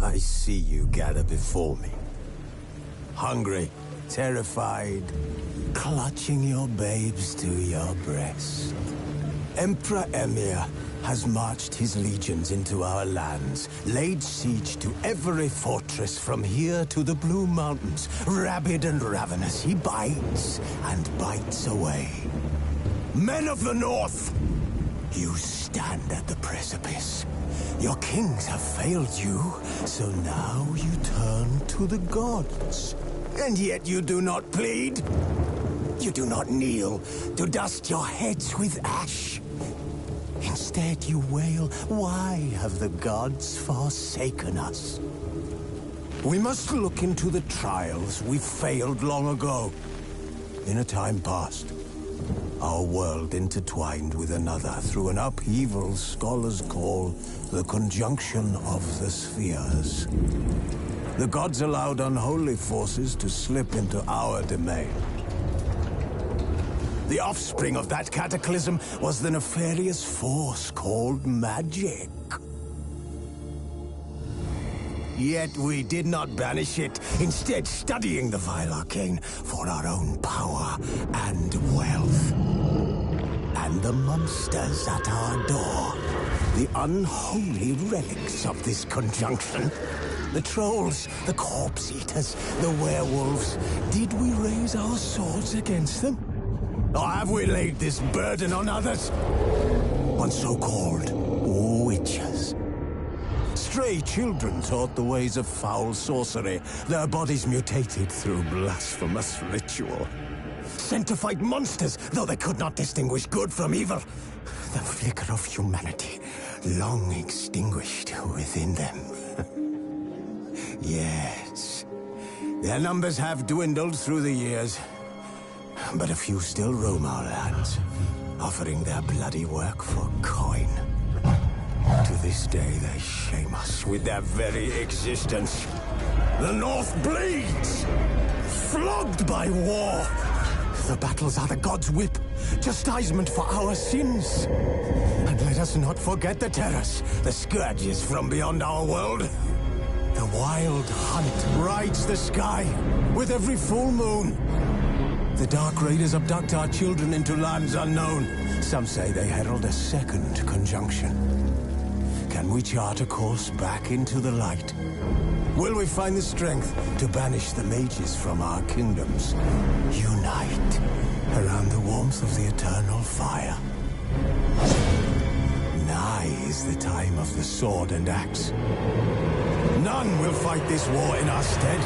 I see you gather before me. Hungry, terrified, clutching your babes to your breast. Emperor Emhyr has marched his legions into our lands, laid siege to every fortress from here to the Blue Mountains. Rabid and ravenous, he bites and bites away. Men of the North, you stand at the precipice. Your kings have failed you, so now you turn to the gods. And yet you do not plead. You do not kneel to dust your heads with ash. Instead you wail, why have the gods forsaken us? We must look into the trials we failed long ago. In a time past, our world intertwined with another through an upheaval scholars call the conjunction of the spheres. The gods allowed unholy forces to slip into our domain. The offspring of that cataclysm was the nefarious force called magic. Yet we did not banish it, instead studying the vile arcane for our own power and wealth. And the monsters at our door, the unholy relics of this conjunction. The trolls, the corpse-eaters, the werewolves. Did we raise our swords against them? Or have we laid this burden on others? On so-called witches. Stray children taught the ways of foul sorcery, their bodies mutated through blasphemous ritual. Sent to fight monsters, though they could not distinguish good from evil. The flicker of humanity, long extinguished within them. Yes, their numbers have dwindled through the years, but a few still roam our lands, offering their bloody work for coin. To this day, they shame us with their very existence. The North bleeds, flogged by war. The battles are the gods' whip, chastisement for our sins. And let us not forget the terrors, the scourges from beyond our world. The wild hunt rides the sky with every full moon. The Dark Raiders abduct our children into lands unknown. Some say they herald a second conjunction. Can we chart a course back into the light? Will we find the strength to banish the mages from our kingdoms? Unite around the warmth of the eternal fire. Nigh is the time of the sword and axe. None will fight this war in our stead.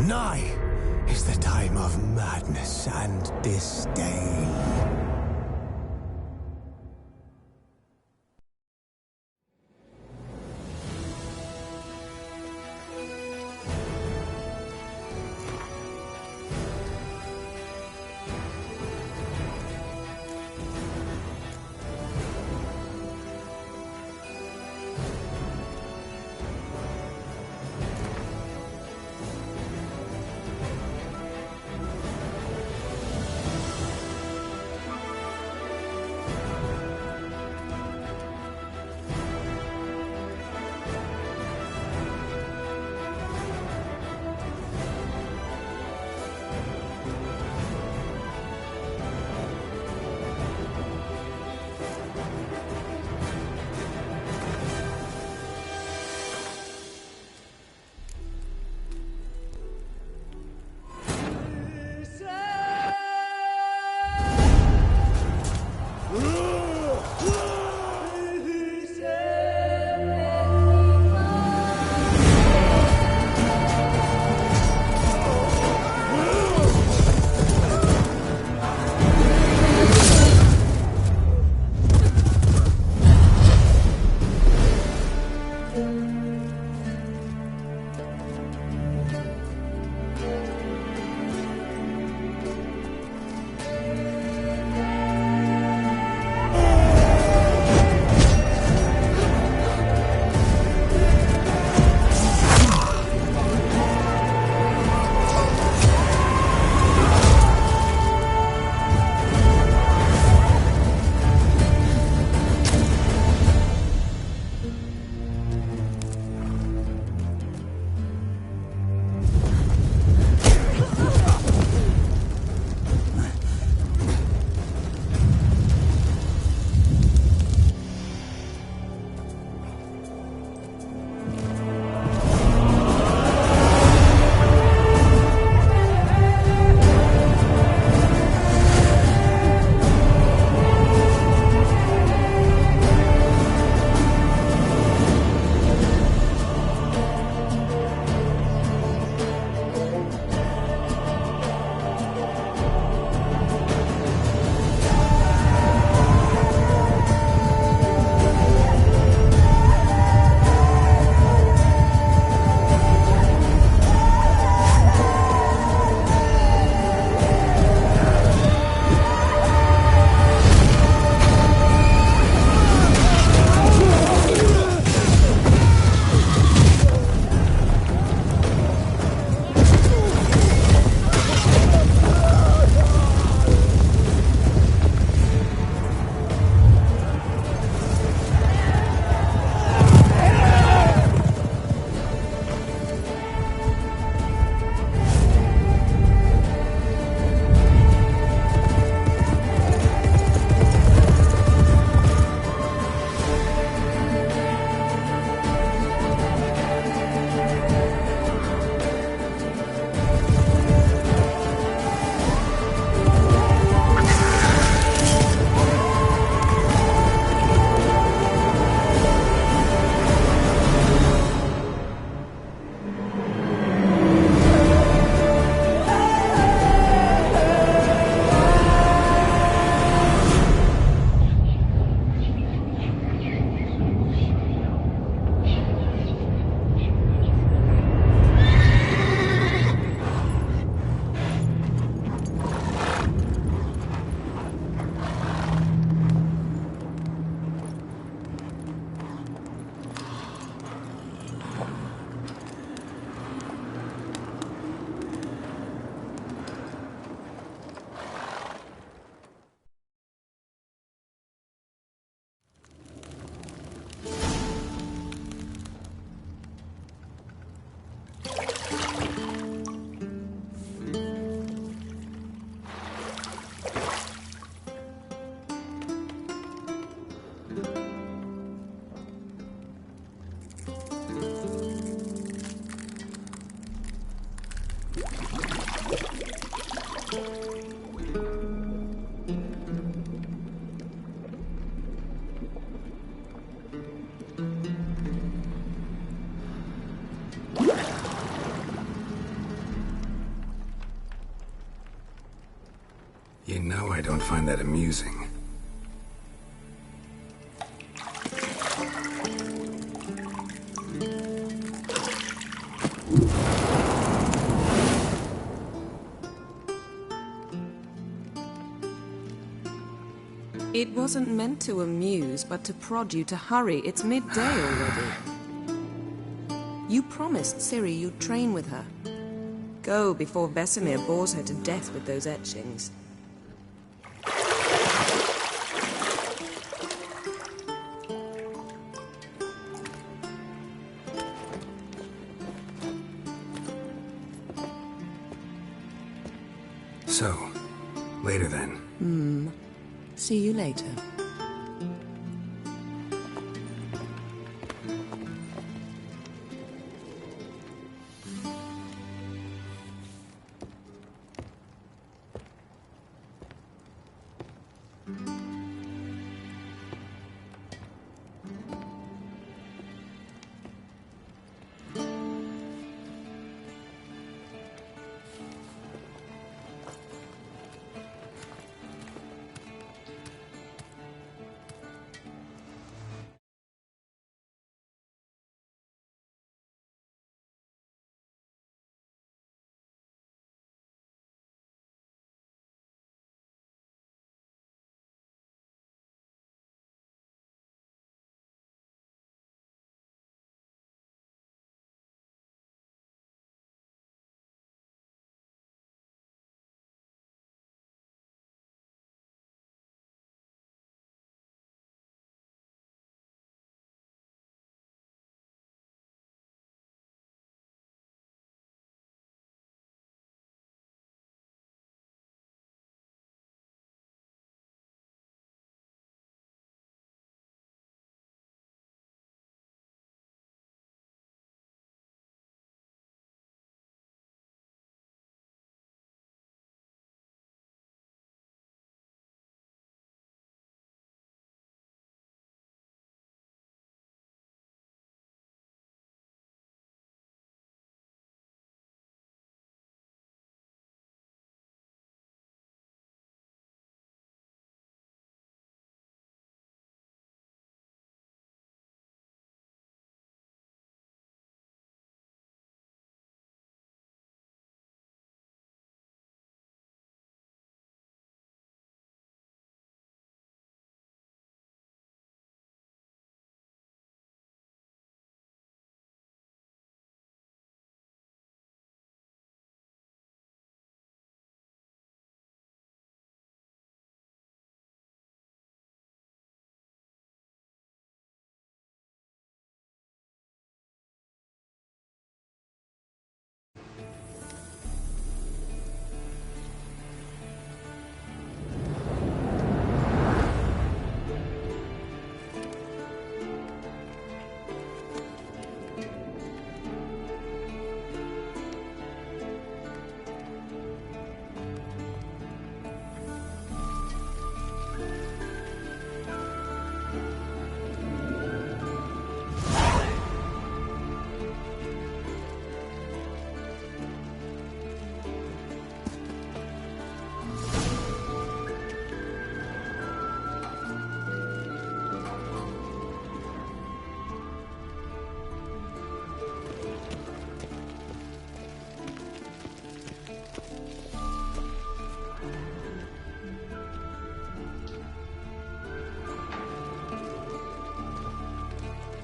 Nigh is the time of madness and disdain. know I don't find that amusing. It wasn't meant to amuse, but to prod you to hurry. It's midday already. You promised Ciri you'd train with her. Go before Vesemir bores her to death with those etchings. So, later then. See you later.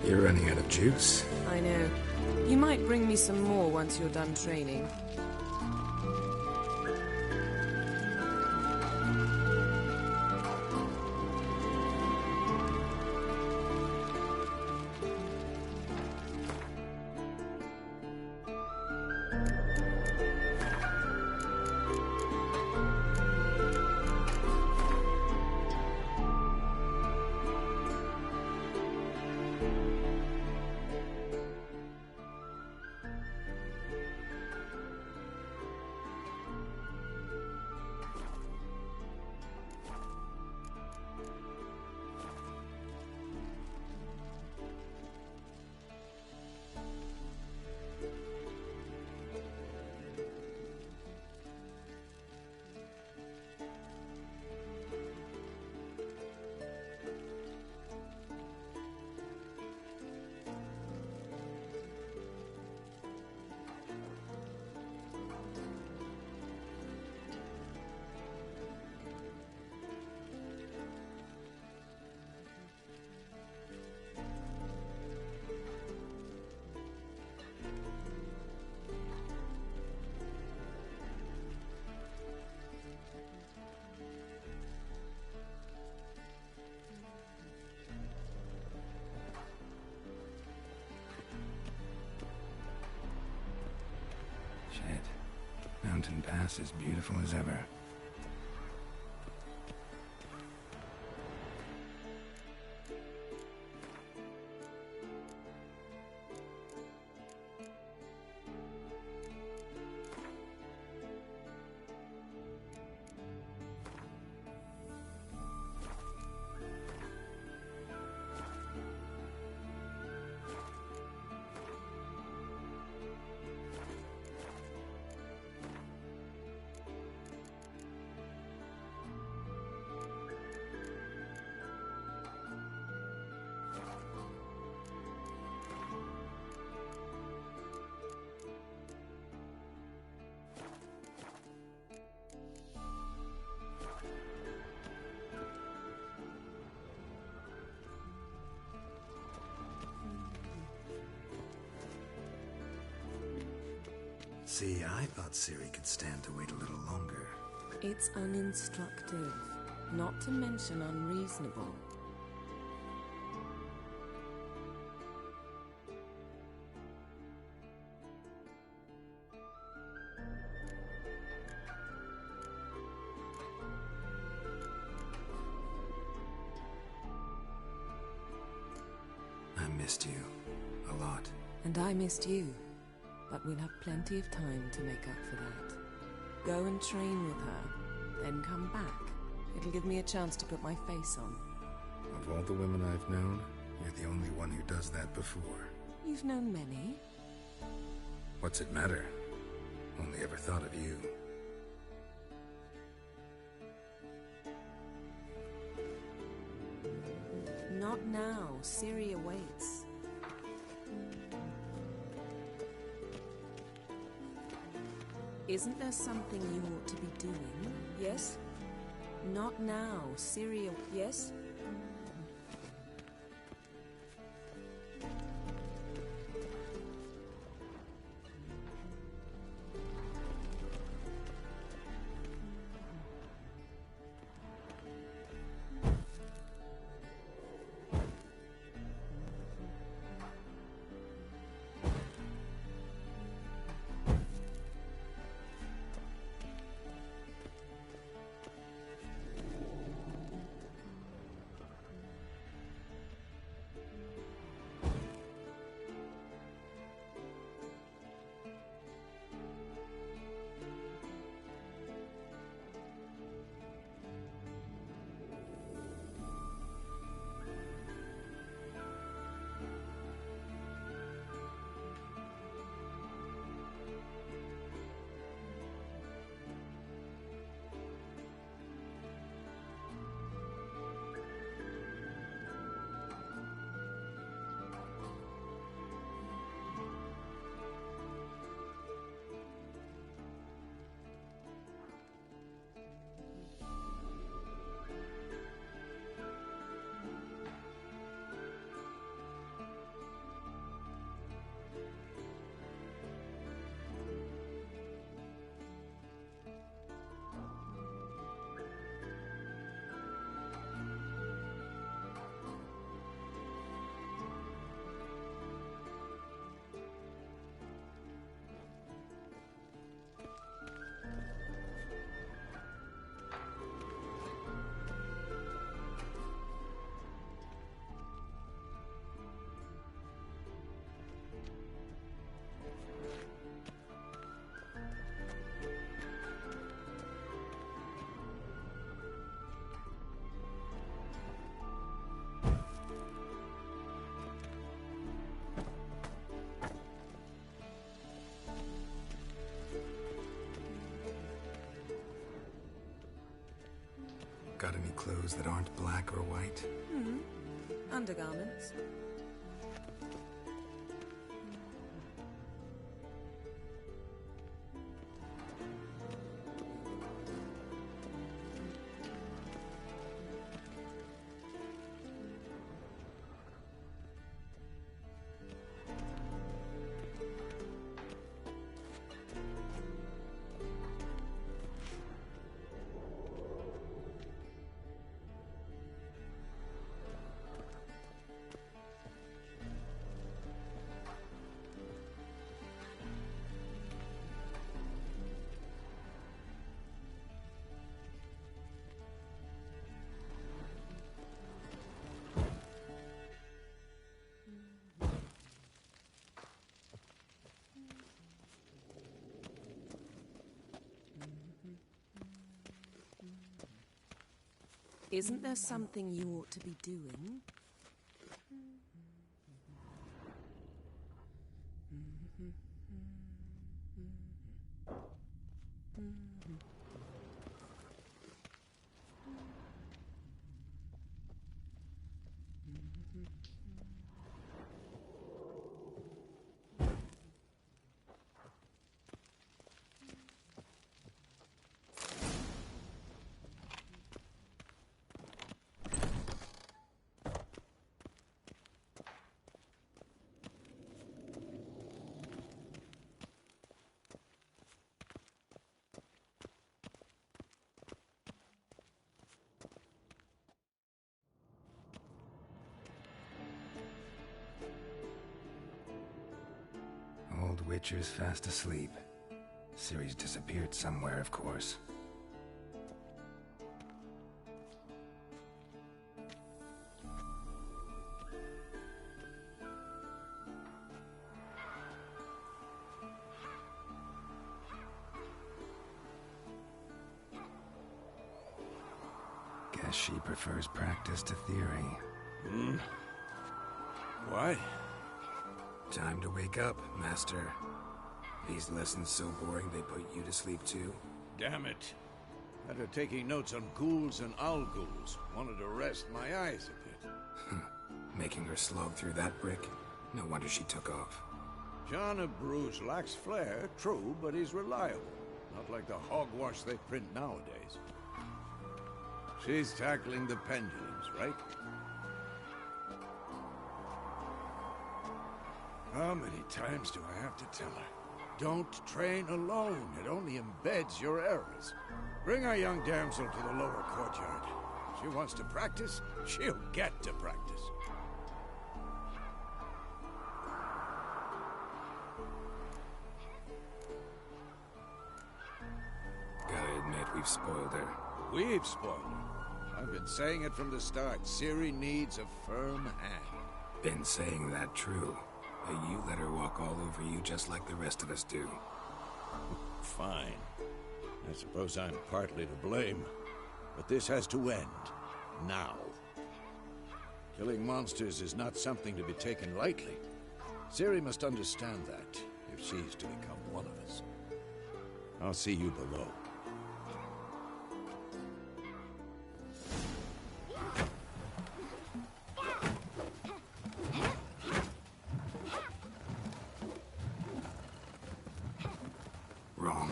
You're running out of juice. I know. You might bring me some more once you're done training. mountain pass as beautiful as ever. See, I thought Ciri could stand to wait a little longer. It's uninstructive, not to mention unreasonable. I missed you. A lot. And I missed you. But we'll have plenty of time to make up for that. Go and train with her, then come back. It'll give me a chance to put my face on. Of all the women I've known, you're the only one who does that before. You've known many. What's it matter? Only ever thought of you. Not now. Ciri awaits. Isn't there something you ought to be doing? Yes? Not now. Ciri. Yes? Got any clothes that aren't black or white? Undergarments. Isn't there something you ought to be doing? Old Witcher's fast asleep. Ciri's disappeared somewhere, of course. Guess she prefers practice to theory. What? Time to wake up, Master. These lessons so boring they put you to sleep too? Damn it. After taking notes on ghouls and owl ghouls, wanted to rest my eyes a bit. Making her slog through that brick? No wonder she took off. John of Bruges lacks flair, true, but he's reliable. Not like the hogwash they print nowadays. She's tackling the pendulums, right? How many times do I have to tell her? Don't train alone. It only embeds your errors. Bring our young damsel to the lower courtyard. She wants to practice, she'll get to practice. Gotta admit, we've spoiled her. We've spoiled her. I've been saying it from the start. Ciri needs a firm hand. Been saying that true. But you let her walk all over you just like the rest of us do. Fine. I suppose I'm partly to blame. But this has to end. Now. Killing monsters is not something to be taken lightly. Ciri must understand that, if she's to become one of us. I'll see you below. Wrong.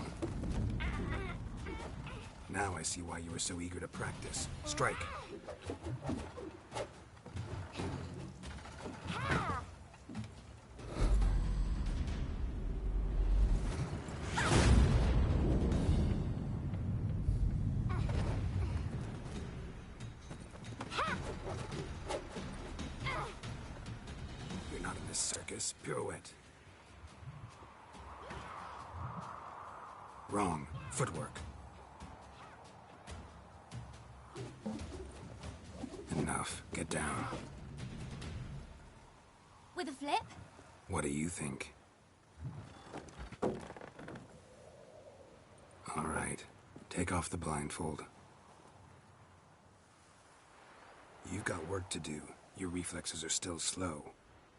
Now I see why you were so eager to practice. Strike. You're not in this circus. Pirouette. Wrong. Footwork. Enough. Get down. With a flip? What do you think? All right. Take off the blindfold. You've got work to do. Your reflexes are still slow.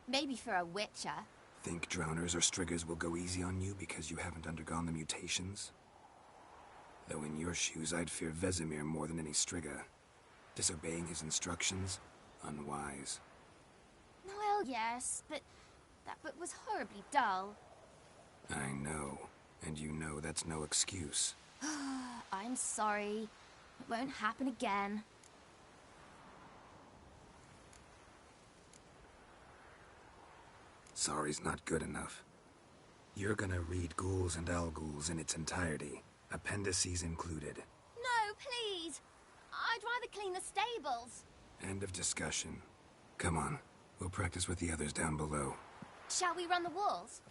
Maybe for a witcher. Think drowners or striggers will go easy on you because you haven't undergone the mutations? Though in your shoes, I'd fear Vesemir more than any strigger. Disobeying his instructions? Unwise. Well, yes, but that book was horribly dull. I know. And you know that's no excuse. I'm sorry. It won't happen again. Sorry's not good enough. You're gonna read Ghouls and Owl Ghouls in its entirety, appendices included. No, please! I'd rather clean the stables. End of discussion. Come on, we'll practice with the others down below. Shall we run the walls?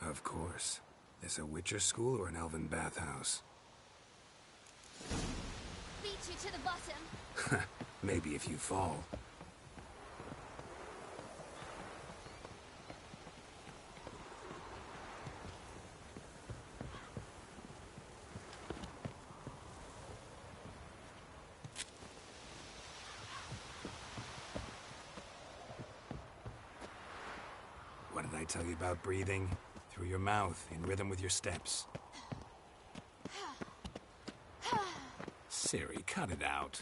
Of course. This a Witcher school or an elven bathhouse? Beat you to the bottom. Maybe if you fall. did I tell you about breathing? Through your mouth, in rhythm with your steps. Ciri, cut it out.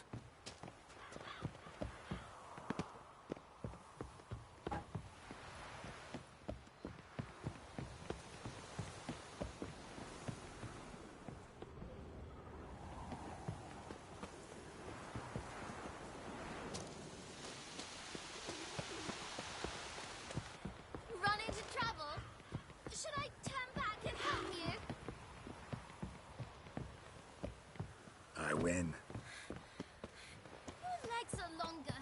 Run into trouble? Should I turn back and help you? I win. Your legs are longer.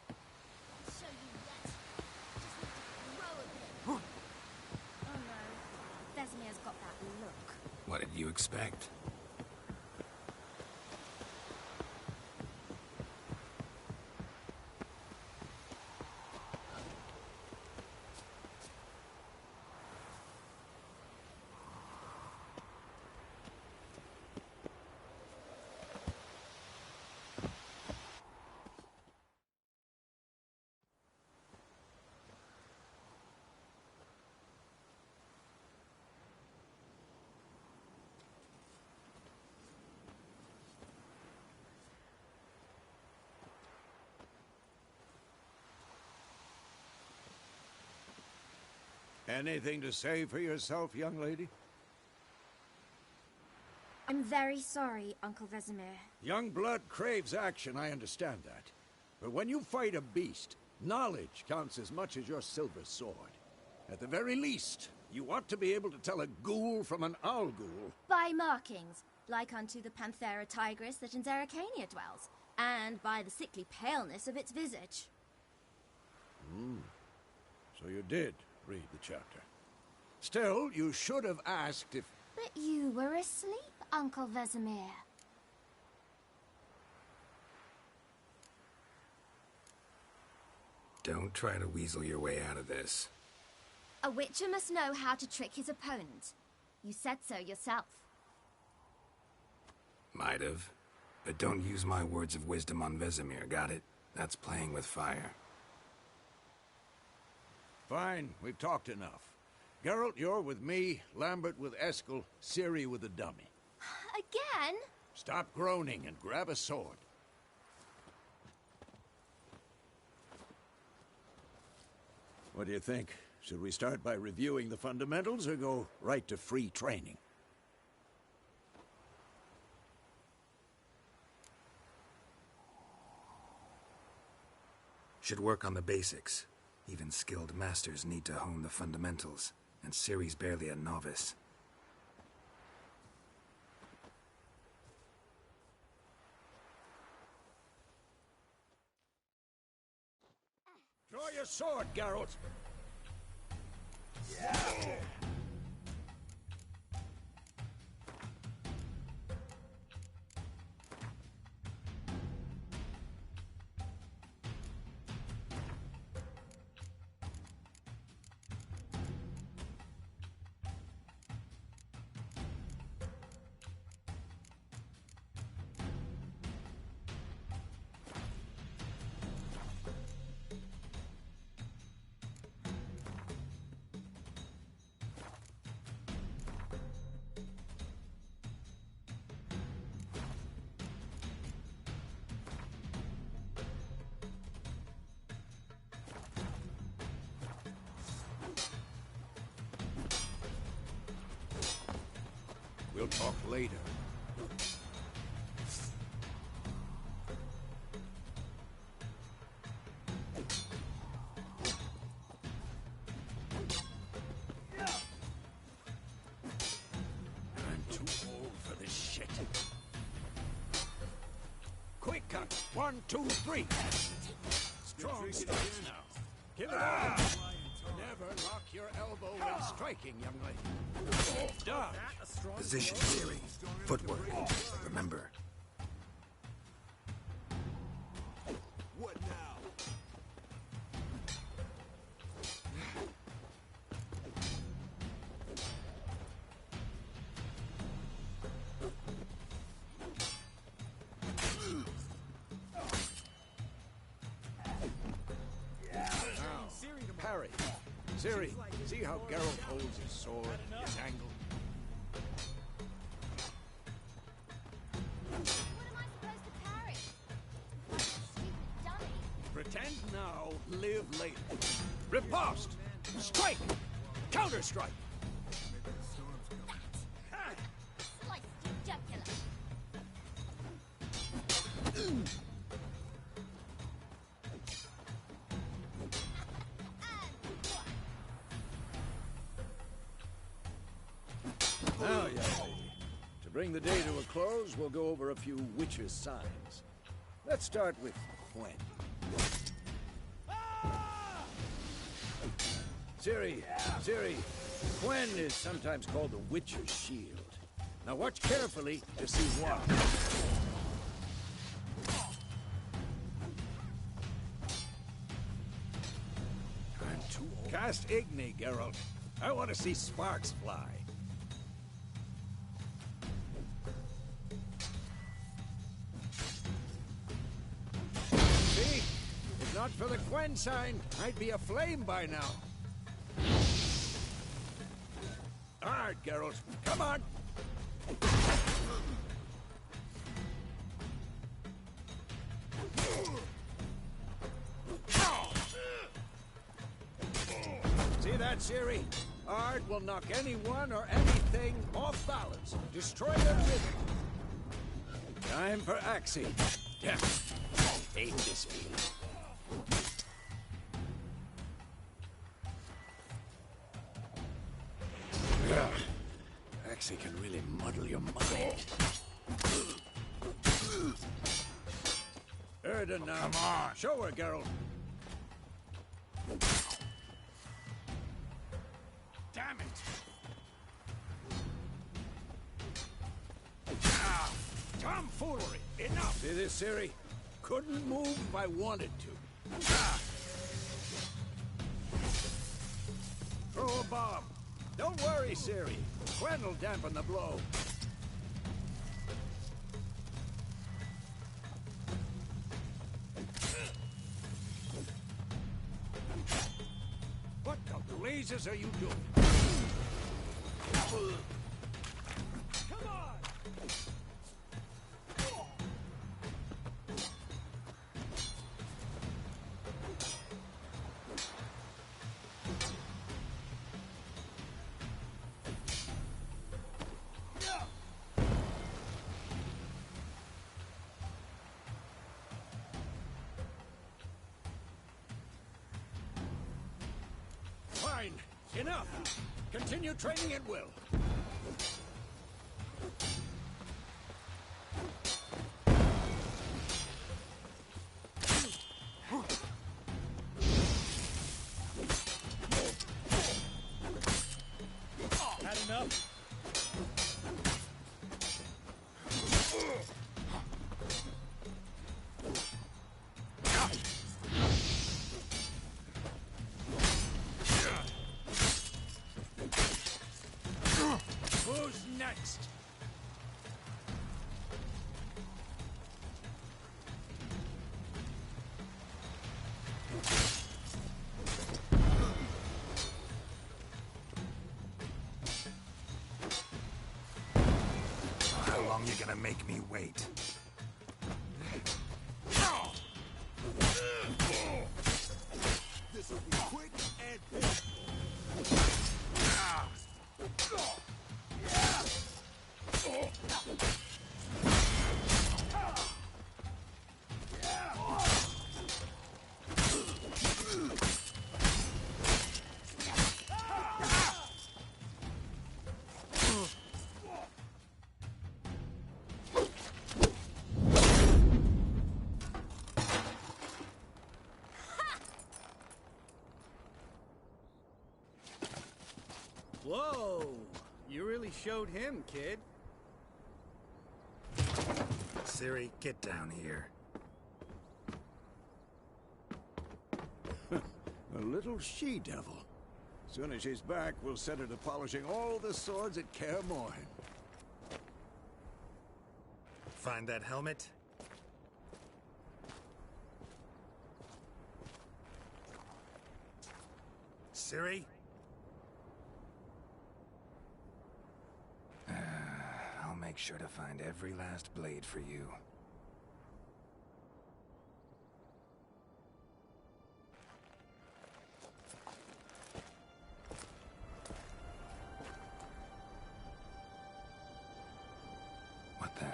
I'll show you yet. Just need to grow a bit. Oh no. Vesemir's got that look. What did you expect? Anything to say for yourself, young lady? I'm very sorry, Uncle Vesemir. Young blood craves action, I understand that. But when you fight a beast, knowledge counts as much as your silver sword. At the very least, you ought to be able to tell a ghoul from an owl ghoul. By markings, like unto the Panthera tigris that in Zerrikania dwells, and by the sickly paleness of its visage. So you did read the chapter. Still, you should have asked if... But you were asleep, Uncle Vesemir. Don't try to weasel your way out of this. A witcher must know how to trick his opponent. You said so yourself. Might have. But don't use my words of wisdom on Vesemir, got it? That's playing with fire. Fine, we've talked enough. Geralt, you're with me, Lambert with Eskel, Ciri with the dummy. Again? Stop groaning and grab a sword. What do you think? Should we start by reviewing the fundamentals or go right to free training? Should work on the basics. Even skilled masters need to hone the fundamentals, and Ciri's barely a novice. Draw your sword, Geralt! We'll talk later. I'm too old for this shit. Quick cut! 1, 2, 3! Strong starts now. Give it up! Never lock your elbow when striking, young lady. Dodge! Position, Ciri. Footwork. Remember. What now? Now, parry. Ciri, see how Geralt holds his sword, his angle? What am I supposed to carry? Like a stupid dummy. Pretend now, live later. Riposte! Strike! Counter-strike! Slice your jugular. Now, young lady, to bring the day to a close, we'll go over a few witches' signs. Let's start with Quen. Ciri, Quen is sometimes called the Witch's Shield. Now watch carefully to see why. I'm too old. Cast Igni, Geralt. I want to see sparks fly. See? If not for the Quen sign, I'd be aflame by now. All right, Geralt, come on! See that, Ciri? Ard will knock anyone or anything off balance. Destroy their rhythm. Time for Axii. Yeah. Hate this feeling. Axii can really muddle your mind. Erden now. Come on. Show her, Geralt. Damn it! Tomfoolery! Enough! See this, Ciri? Couldn't move if I wanted to. Throw a bomb. Don't worry, Ciri. Quen will dampen the blow. What the blazes are you doing? Come on! Fine. Enough. Continue training at will. Had enough? Who's next? How long you gonna make me wait? This'll be quick and painful. Whoa! You really showed him, kid. Ciri, get down here. A little she-devil. Soon as she's back, we'll set her to polishing all the swords at Kaer Morhen. Find that helmet? Ciri? I'll make sure to find every last blade for you. What the?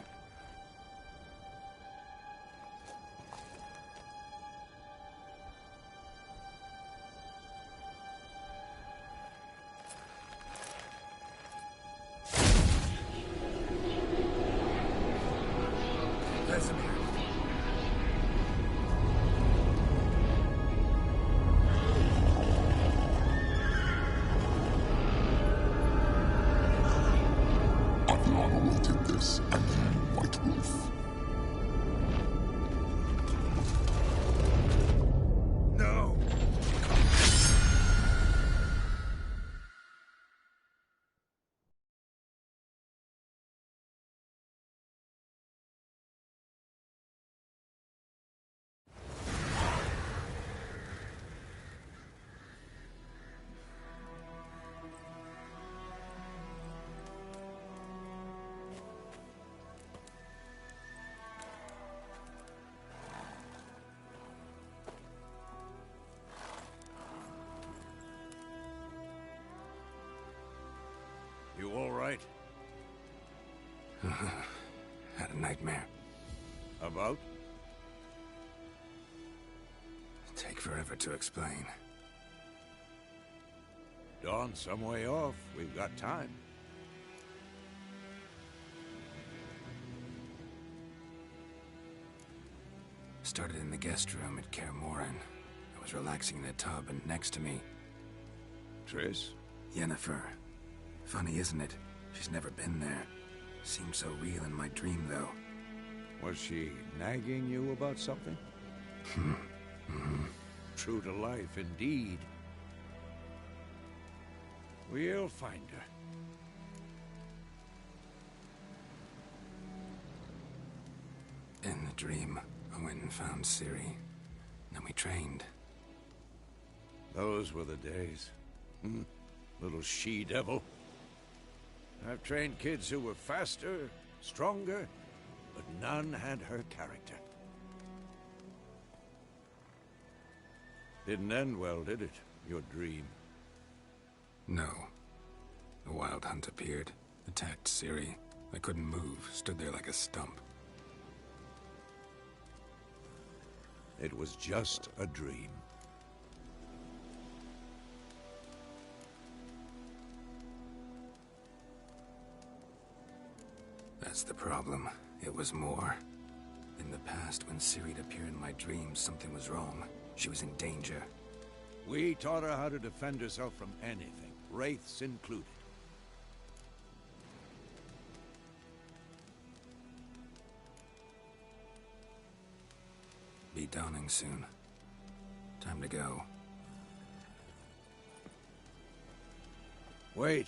Vesemir. Adriana will take this, and you, White Wolf. No! You all right? Had a nightmare. About? Take forever to explain. Dawn's some way off. We've got time. Started in the guest room at Kaer Morhen. I was relaxing in a tub, and next to me, Triss? Yennefer. Funny, isn't it? She's never been there. Seemed so real in my dream, though. Was she nagging you about something? True to life, indeed. We'll find her. In the dream, I went and found Ciri. Then we trained. Those were the days. Little she-devil. I've trained kids who were faster, stronger, but none had her character. Didn't end well, did it? Your dream? No. The Wild Hunt appeared, attacked Ciri. I couldn't move, stood there like a stump. It was just a dream. That's the problem. It was more. In the past, when Ciri'd appear in my dreams, something was wrong. She was in danger. We taught her how to defend herself from anything, wraiths included. Be dawning soon. Time to go. Wait.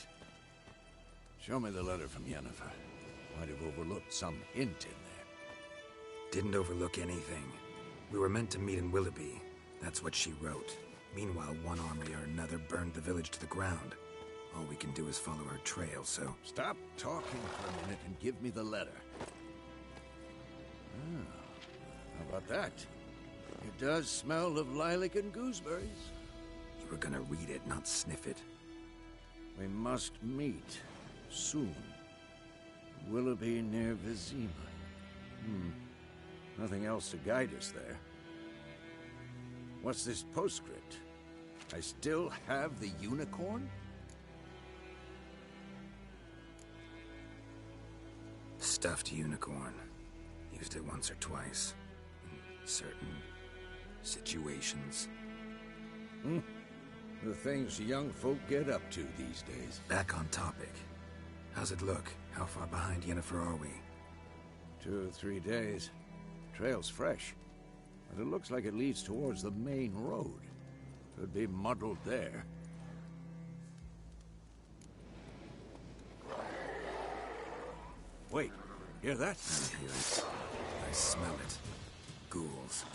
Show me the letter from Yennefer. Might have overlooked some hint in there. Didn't overlook anything. We were meant to meet in Willoughby. That's what she wrote. Meanwhile, one army or another burned the village to the ground. All we can do is follow her trail, so... Stop talking for a minute and give me the letter. How about that? It does smell of lilac and gooseberries. You were gonna read it, not sniff it. We must meet soon. Willoughby near Vizima. Nothing else to guide us there. What's this postscript? I still have the unicorn? Stuffed unicorn. Used it once or twice. In certain situations. The things young folk get up to these days. Back on topic. How's it look? How far behind Yennefer are we? 2 or 3 days. Trail's fresh. But it looks like it leads towards the main road. Could be muddled there. Wait, hear that? I hear it. I smell it. Ghouls.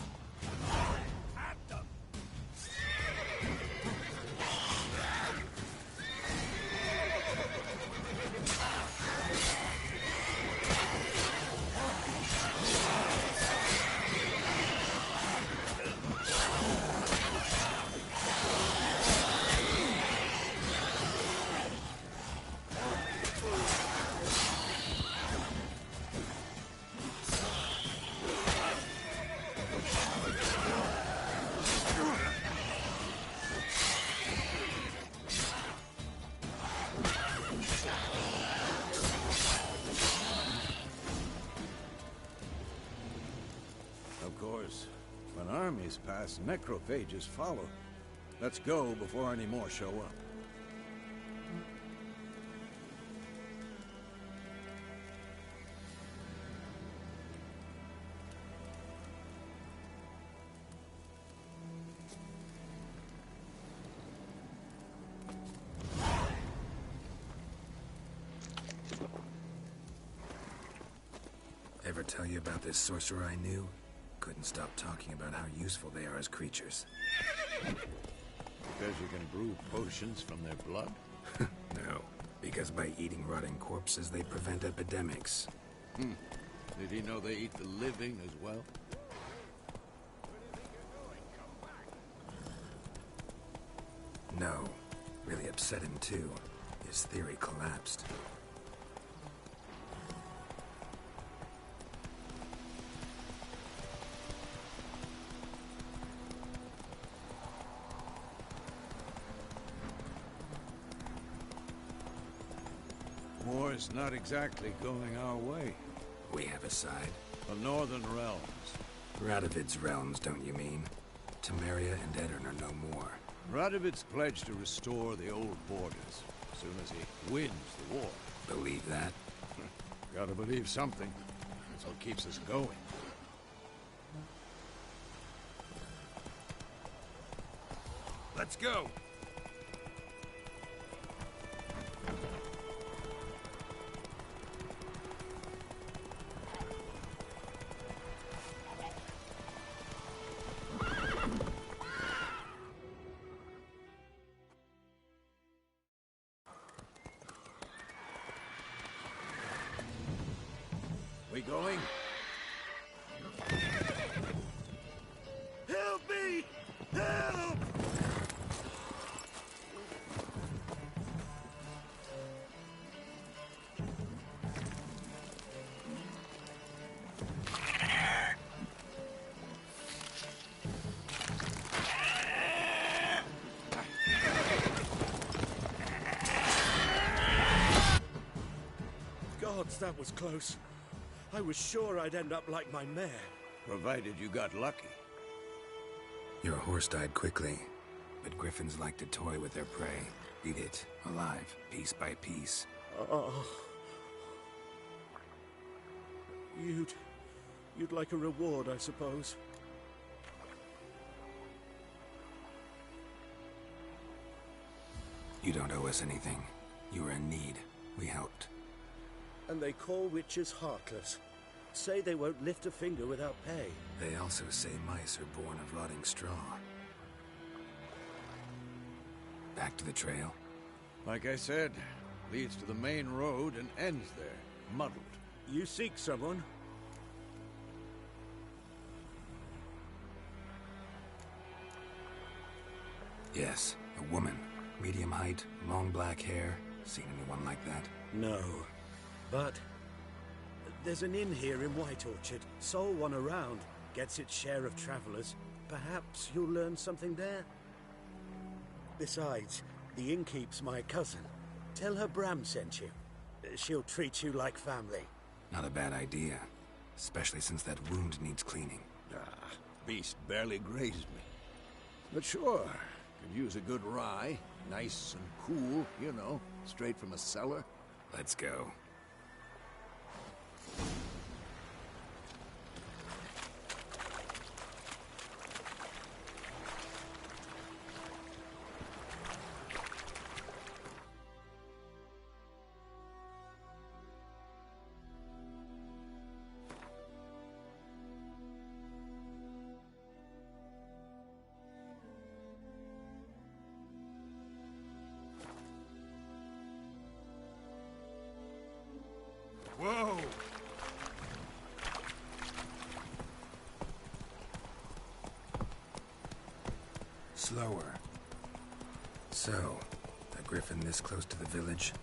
Of course, when armies pass, necrophages follow. Let's go before any more show up. Ever tell you about this sorcerer I knew? Couldn't stop talking about how useful they are as creatures. Because you can brew potions from their blood? No, because by eating rotting corpses, they prevent epidemics. Did he know they eat the living as well? No. Really upset him too. His theory collapsed. War's not exactly going our way. We have a side. The Northern Realms. Radovid's realms, don't you mean? Temeria and Edirn are no more. Radovid's pledged to restore the old borders as soon as he wins the war. Believe that? Gotta believe something. That's what keeps us going. Let's go! We going? Help me! Help! Gods, that was close. I was sure I'd end up like my mare. Provided you got lucky. Your horse died quickly, but griffins like to toy with their prey. Eat it, alive, piece by piece. Oh. You'd like a reward, I suppose. You don't owe us anything. You were in need. We helped. And they call witches heartless. Say they won't lift a finger without pay. They also say mice are born of rotting straw. Back to the trail? Like I said, leads to the main road and ends there, muddled. You seek someone? Yes, a woman. Medium height, long black hair. Seen anyone like that? No. But there's an inn here in White Orchard. Sole one around. Gets its share of travelers. Perhaps you'll learn something there? Besides, the innkeep's my cousin. Tell her Bram sent you. She'll treat you like family. Not a bad idea. Especially since that wound needs cleaning. Beast barely grazed me. But sure, could use a good rye. Nice and cool, you know, straight from a cellar. Let's go. Whoa! Slower. So, a griffin this close to the village?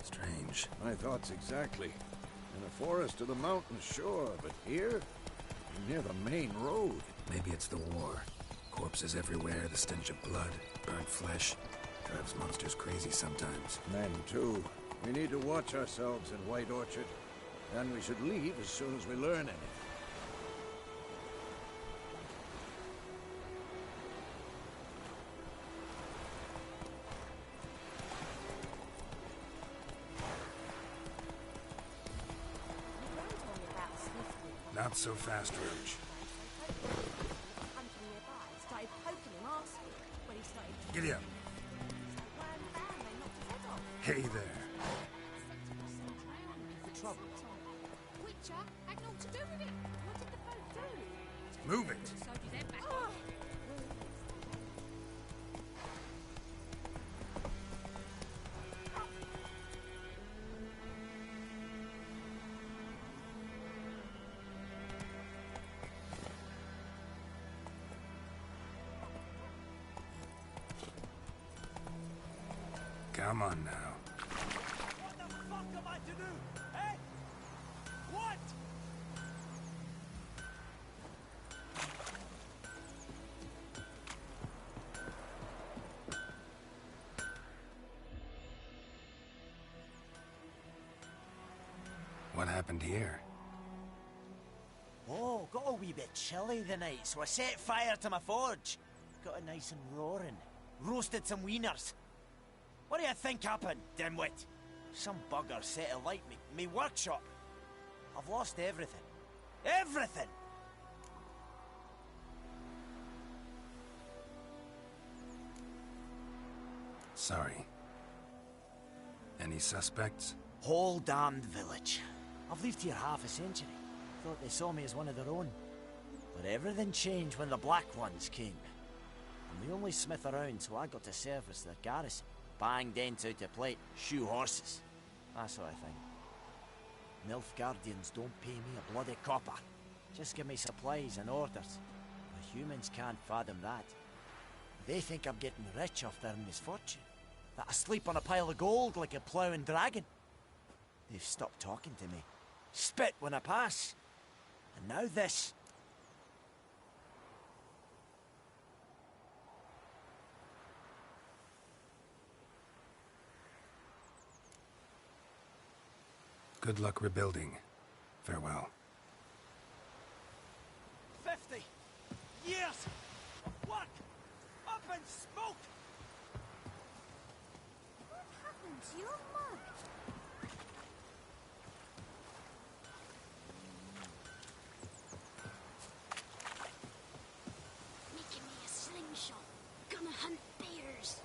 Strange. My thoughts exactly. In a forest to the mountains, sure, but here? Near the main road. Maybe it's the war. Corpses everywhere, the stench of blood, burnt flesh. Drives monsters crazy sometimes. Men, too. We need to watch ourselves in White Orchard. And we should leave as soon as we learn anything. Not so fast, Roach. Giddy up. Hey there. Witcher had naught to do with it. What did the folk do? Move it. So did them back. Come on now. What the fuck am I to do? Eh? What? What happened here? Oh, got a wee bit chilly the night, so I set fire to my forge. Got it nice and roaring. Roasted some wieners. What do you think happened, dimwit? Some bugger set alight me workshop. I've lost everything. Everything! Sorry. Any suspects? Whole damned village. I've lived here half a century. Thought they saw me as one of their own. But everything changed when the Black Ones came. I'm the only smith around, so I got to service their garrison. Bang dents out of plate, shoe horses. That sort of thing. Nilfgaardians don't pay me a bloody copper. Just give me supplies and orders. The humans can't fathom that. They think I'm getting rich off their misfortune. That I sleep on a pile of gold like a ploughing dragon. They've stopped talking to me. Spit when I pass. And now this. Good luck rebuilding. Farewell. 50 years of work up in smoke. What happened to your mug? Making me a slingshot. Gonna hunt bears.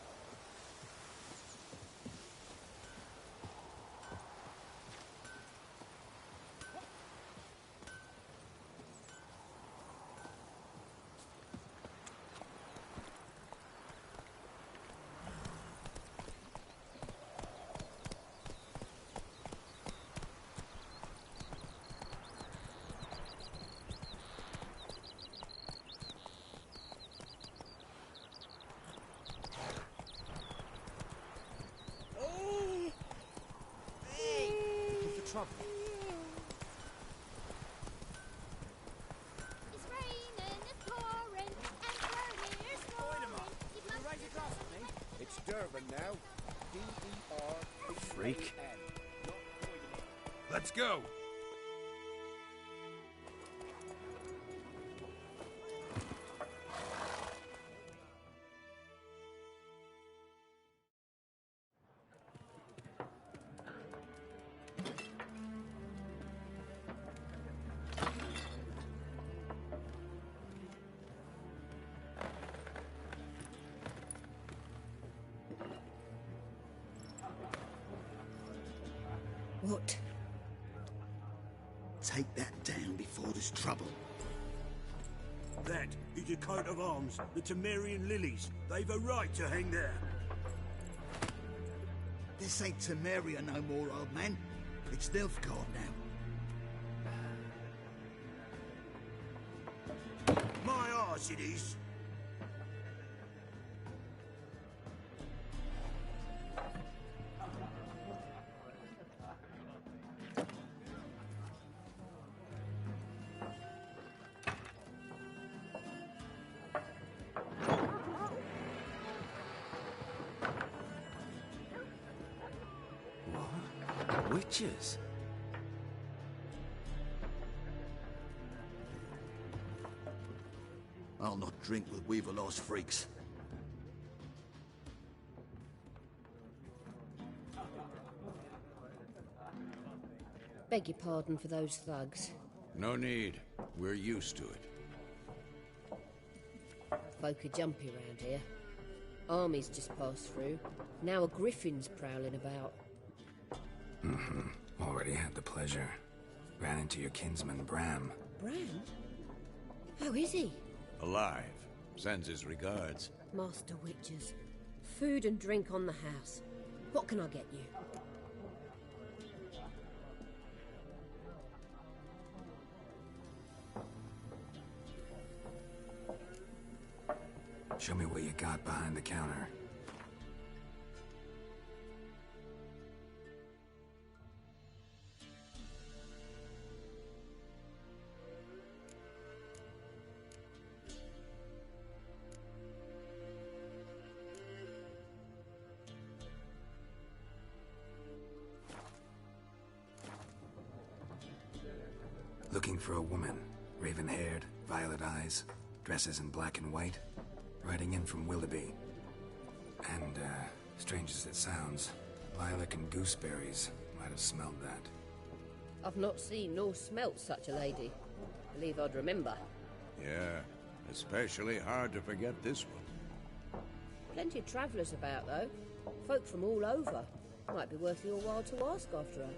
Trouble. It's raining, it's pouring, and we're snowing. Raise your glass at me. It's Durban now. D-E-R-B-A-N. Freak. Let's go! What? Take that down before there's trouble. That is a coat of arms, the Temerian lilies. They've a right to hang there. This ain't Temeria no more, old man. It's Nilfgaard now. My arse it is. Witches? I'll not drink with Weaverlaw's freaks. Beg your pardon for those thugs. No need. We're used to it. Folk are jumpy round here. Armies just passed through. Now a griffin's prowling about. Already had the pleasure. Ran into your kinsman, Bram. Bram? How is he? Alive. Sends his regards. Master Witchers. Food and drink on the house. What can I get you? Show me what you got behind the counter. Looking for a woman. Raven-haired, violet eyes, dresses in black and white. Riding in from Willoughby. And, strange as it sounds, lilac and gooseberries might have smelled that. I've not seen nor smelt such a lady. Believe I'd remember. Yeah, especially hard to forget this one. Plenty of travellers about, though. Folk from all over. Might be worth your while to ask after her.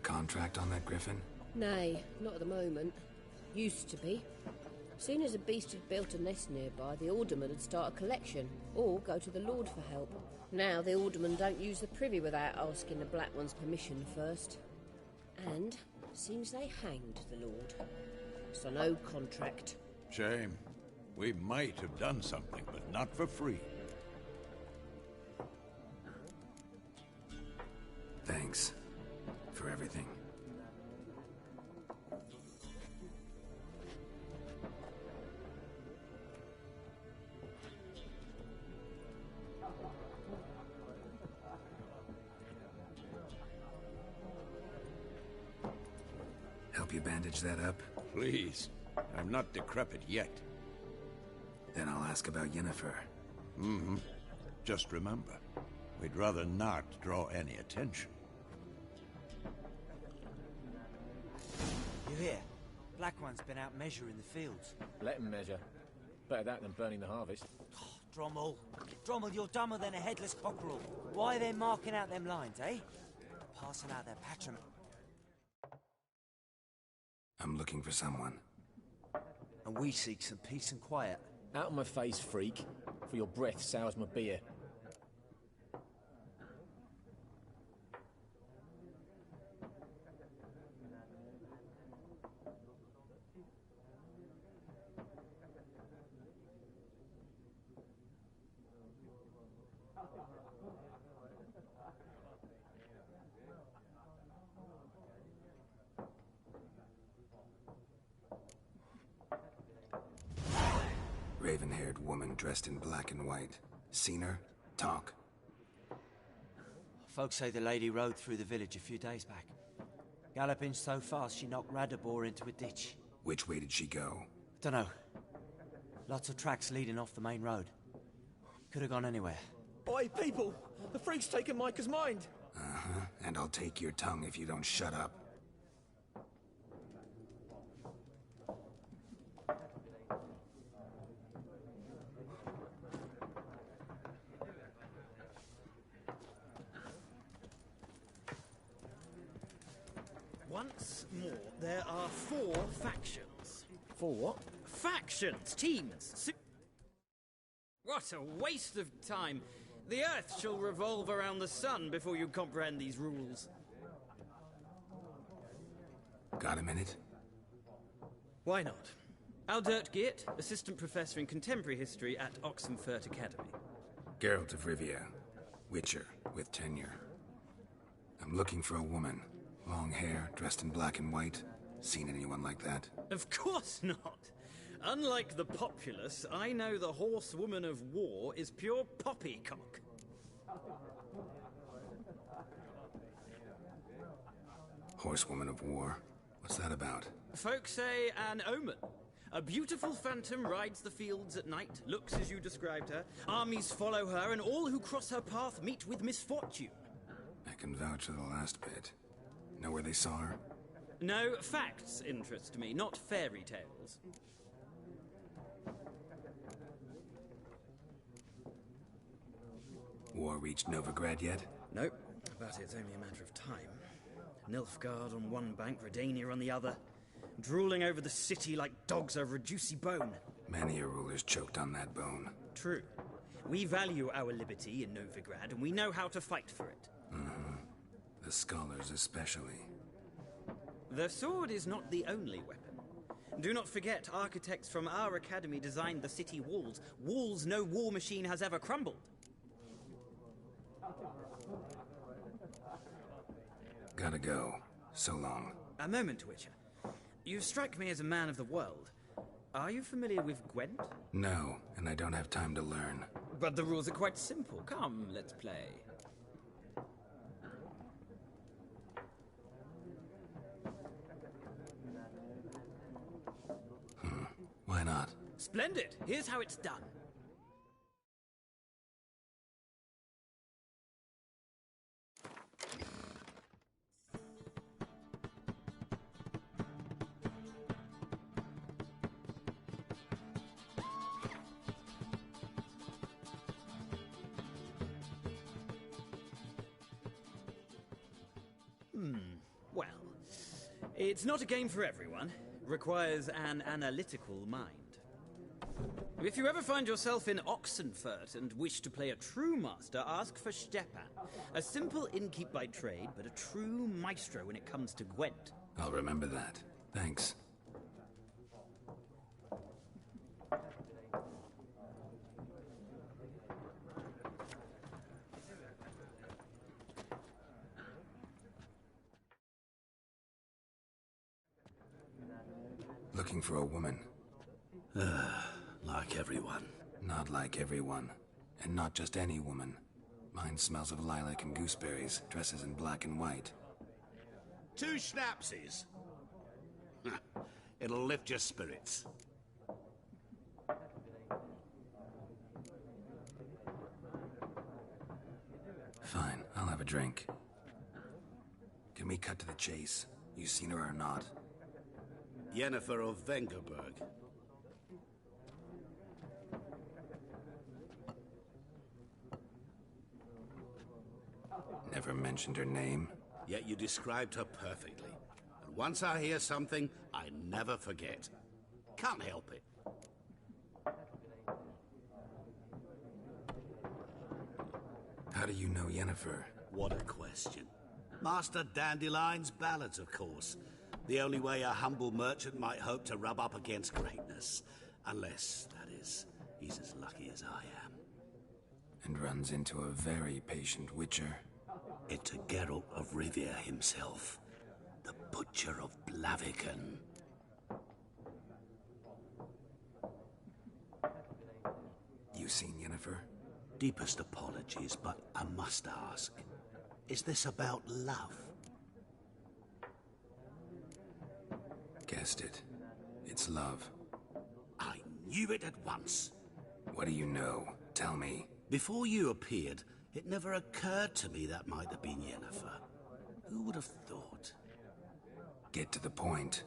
Contract on that griffin? Nay, not at the moment. Used to be. Soon as a beast had built a nest nearby, the alderman would start a collection, or go to the Lord for help. Now the aldermen don't use the privy without asking the Black One's permission first. And seems they hanged the Lord. So no contract. Shame. We might have done something, but not for free. Thanks. For everything. Help you bandage that up? Please. I'm not decrepit yet. Then I'll ask about Yennefer. Just remember, we'd rather not draw any attention. You hear? Black One's been out measuring the fields. Let him measure. Better that than burning the harvest. Oh, Drommel. Drommel, you're dumber than a headless cockerel. Why are they marking out them lines, eh? Passing out their patrimony. I'm looking for someone. And we seek some peace and quiet. Out of my face, freak. For your breath sours my beer. Raven-haired woman dressed in black and white. Seen her? Talk. Folks say the lady rode through the village a few days back. Galloping so fast she knocked Radabor into a ditch. Which way did she go? Dunno. Lots of tracks leading off the main road. Could have gone anywhere. Oi, people! The freak's taken Micah's mind! And I'll take your tongue if you don't shut up. Once more, there are 4 factions. 4 what? Factions! Teams! What a waste of time! The Earth shall revolve around the sun before you comprehend these rules. Got a minute? Why not? Aldert Geert, Assistant Professor in Contemporary History at Oxenfurt Academy. Geralt of Rivia. Witcher, with tenure. I'm looking for a woman. Long hair, dressed in black and white. Seen anyone like that? Of course not! Unlike the populace, I know the horsewoman of war is pure poppycock. Horsewoman of war? What's that about? Folks say an omen. A beautiful phantom rides the fields at night, looks as you described her, armies follow her, and all who cross her path meet with misfortune. I can vouch for the last bit. Know where they saw her? No, facts interest me, not fairy tales. War reached Novigrad yet? Nope, but it's only a matter of time. Nilfgaard on one bank, Redania on the other, drooling over the city like dogs over a juicy bone. Many a ruler's choked on that bone. True. We value our liberty in Novigrad, and we know how to fight for it. The scholars especially. The sword is not the only weapon. Do not forget, architects from our academy designed the city walls. Walls no war machine has ever crumbled. Gotta go. So long. A moment, Witcher. You strike me as a man of the world. Are you familiar with Gwent? No, and I don't have time to learn. But the rules are quite simple. Come, let's play. Why not? Splendid! Here's how it's done. Well, it's not a game for everyone. Requires an analytical mind. If you ever find yourself in Oxenfurt and wish to play a true master, ask for Stepan. A simple innkeep by trade, but a true maestro when it comes to Gwent. I'll remember that. Thanks. Looking for a woman. Like everyone. Not like everyone. And not just any woman. Mine smells of lilac and gooseberries, dresses in black and white. 2 schnapsies. It'll lift your spirits. Fine, I'll have a drink. Can we cut to the chase? You seen her or not? Yennefer of Vengerberg. Never mentioned her name. Yet you described her perfectly. And once I hear something, I never forget. Can't help it. How do you know Yennefer? What a question. Master Dandelion's ballads, of course. The only way a humble merchant might hope to rub up against greatness. Unless, that is, he's as lucky as I am. And runs into a very patient witcher. Into Geralt of Rivia himself. The Butcher of Blaviken. You seen Yennefer? Deepest apologies, but I must ask. Is this about love? Guessed it. It's love. I knew it at once. What do you know? Tell me. Before you appeared, it never occurred to me that might have been Yennefer. Who would have thought? Get to the point.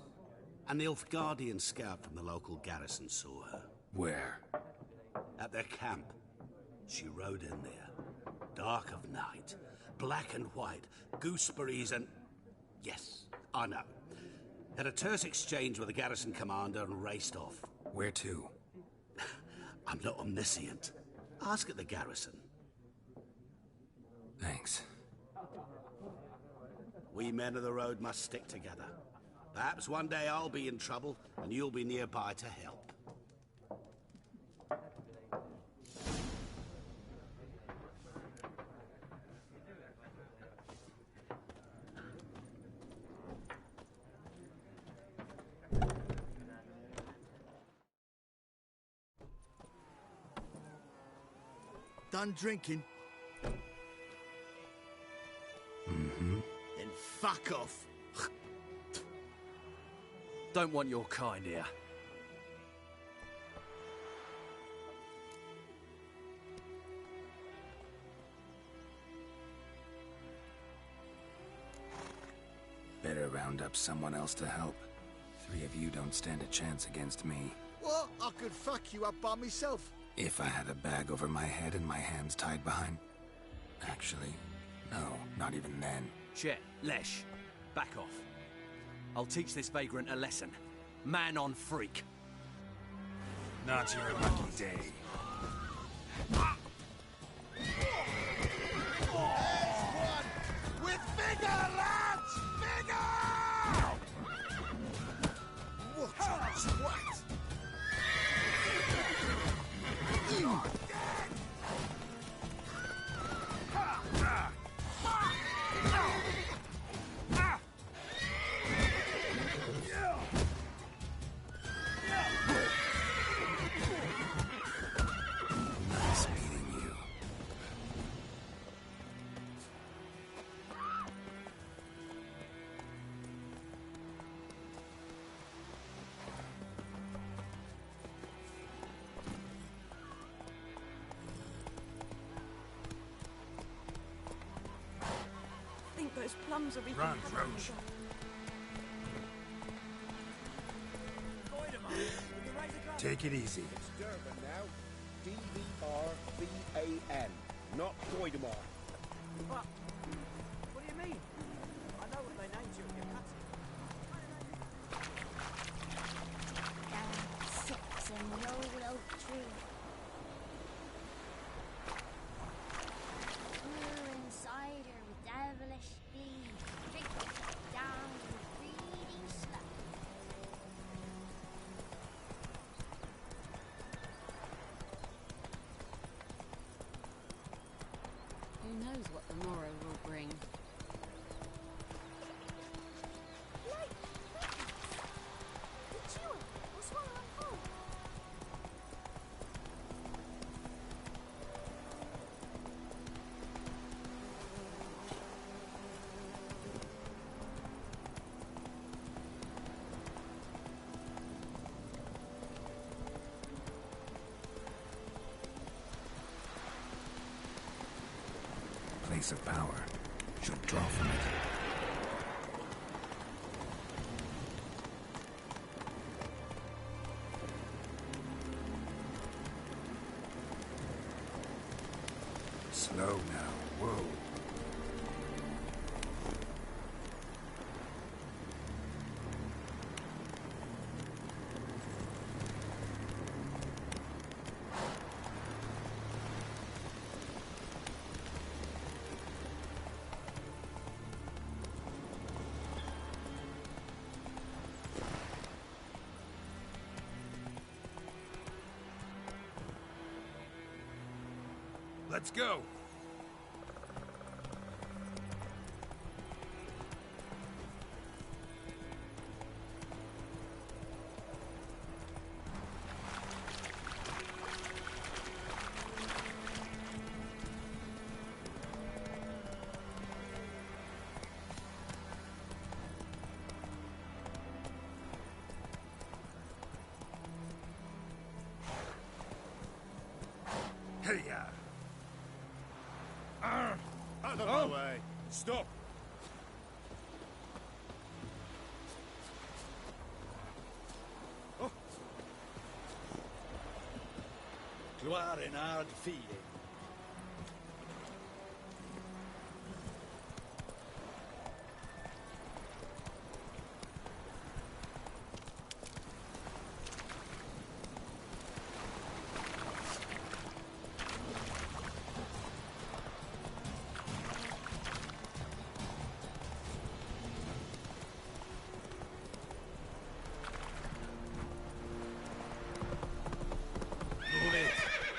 A Nilfgaardian scout from the local garrison saw her. Where? At their camp. She rode in there. Dark of night. Black and white. Gooseberries and... Yes, I know. Had a terse exchange with the garrison commander and raced off. Where to? I'm not omniscient. Ask at the garrison. Thanks. We men of the road must stick together. Perhaps one day I'll be in trouble, and you'll be nearby to help. Done drinking? Mm-hmm. Then fuck off. Don't want your kind here. better round up someone else to help. 3 of you don't stand a chance against me. What? I could fuck you up by myself. If I had a bag over my head and my hands tied behind... Actually, no, not even then. Chet, Lesh, back off. I'll teach this vagrant a lesson. Man on freak. Not your lucky day. With vigor, lads! Vigor! What a twat! You're dead! Nice meeting you. I think those plums are being Run, Roach. Take it easy. It's Durban now. D-E-R-B-A-N. Not Doidemar. What? What do you mean? I know what they named you in your cutscene. Down sits in the old oak tree. Brewing cider with devilish speed. Drink it down to the greedy slut. Who knows what the morrow will bring? Place of power. Should draw from it. Slow now. Whoa. Let's go. Hey-ya. Out of my way. Stop. Oh. Gloire in hard feeding.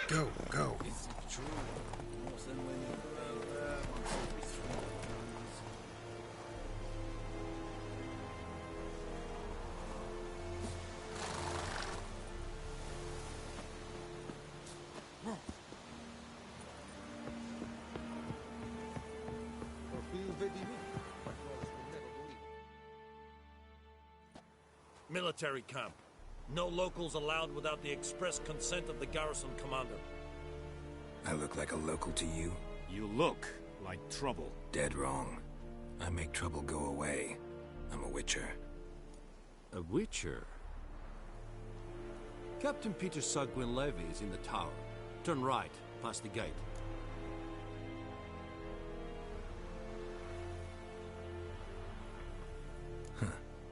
Go, go. Is it true? More than when you grow Military camp. No locals allowed without the express consent of the garrison commander. I look like a local to you? You look like trouble. Dead wrong. I make trouble go away. I'm a witcher. A witcher? Captain Peter Sir Gwynlevy is in the tower. Turn right, past the gate.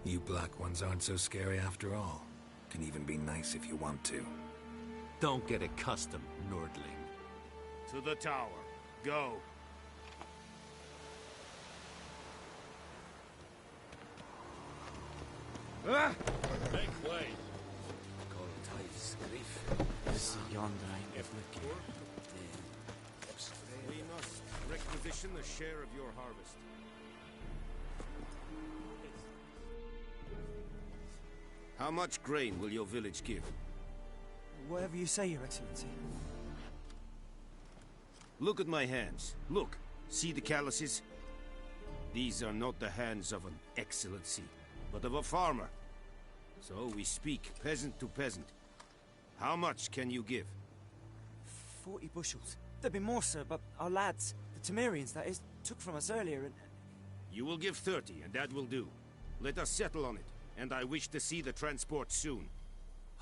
You black ones aren't so scary after all. Can even be nice if you want to. Don't get accustomed, Nordling. To the tower. Go. Ah! Make way. We must requisition a share of your harvest. How much grain will your village give? Whatever you say, Your Excellency. Look at my hands. Look. See the calluses? These are not the hands of an excellency, but of a farmer. So we speak peasant to peasant. How much can you give? 40 bushels. There'd be more, sir, but our lads, the Temerians, that is, took from us earlier and... You will give 30, and that will do. Let us settle on it, and I wish to see the transport soon.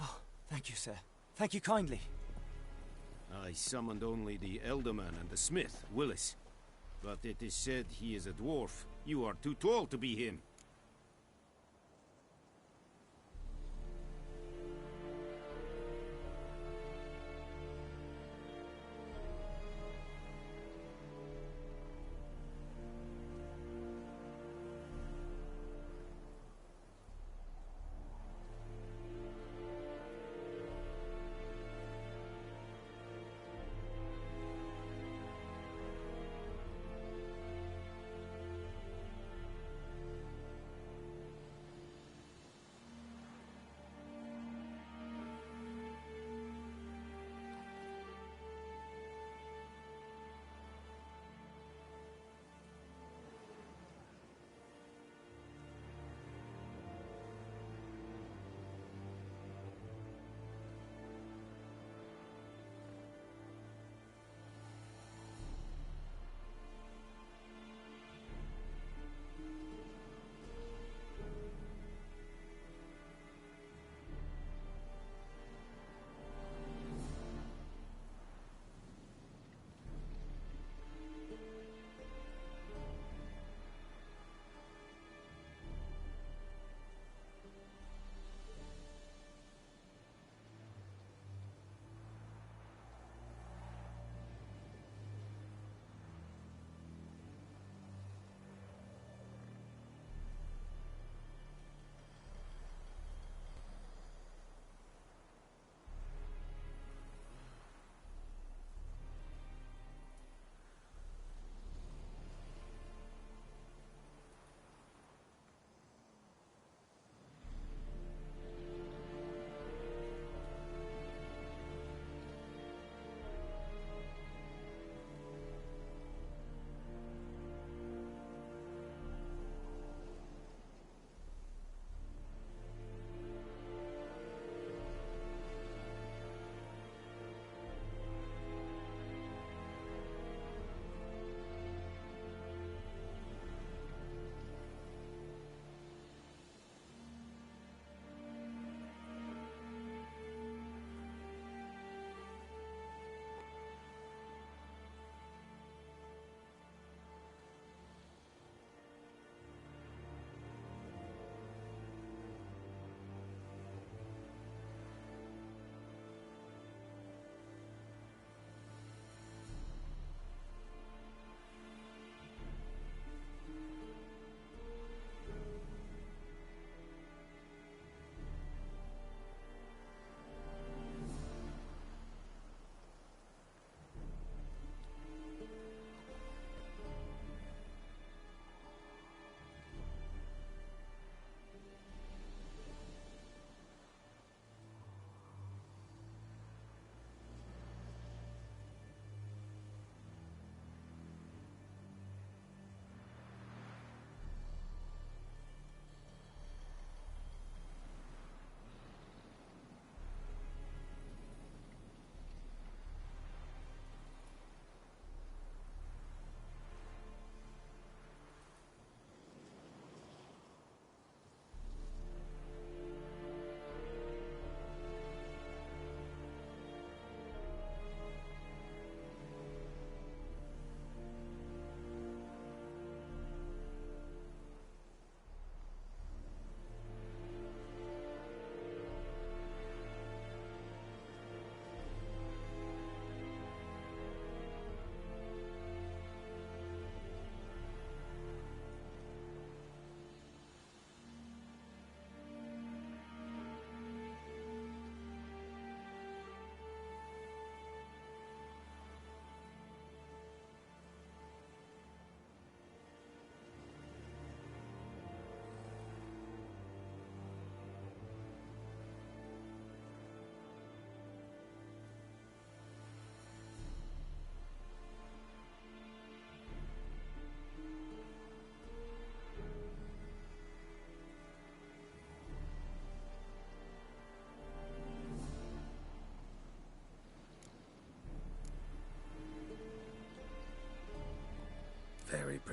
Oh, thank you, sir. Thank you kindly. I summoned only the Elderman and the smith, Willis. But it is said he is a dwarf. You are too tall to be him.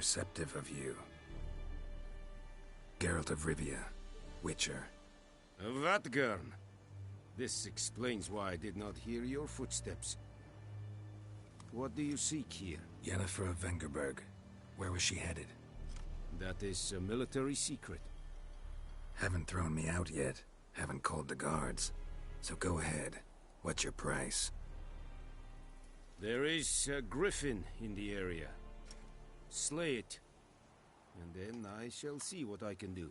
perceptive of you. Geralt of Rivia, Witcher. Vatt'ghern! This explains why I did not hear your footsteps. What do you seek here? Yennefer of Vengerberg. Where was she headed? That is a military secret. Haven't thrown me out yet. Haven't called the guards. So go ahead. What's your price? There is a griffin in the area. Slay it. And then I shall see what I can do.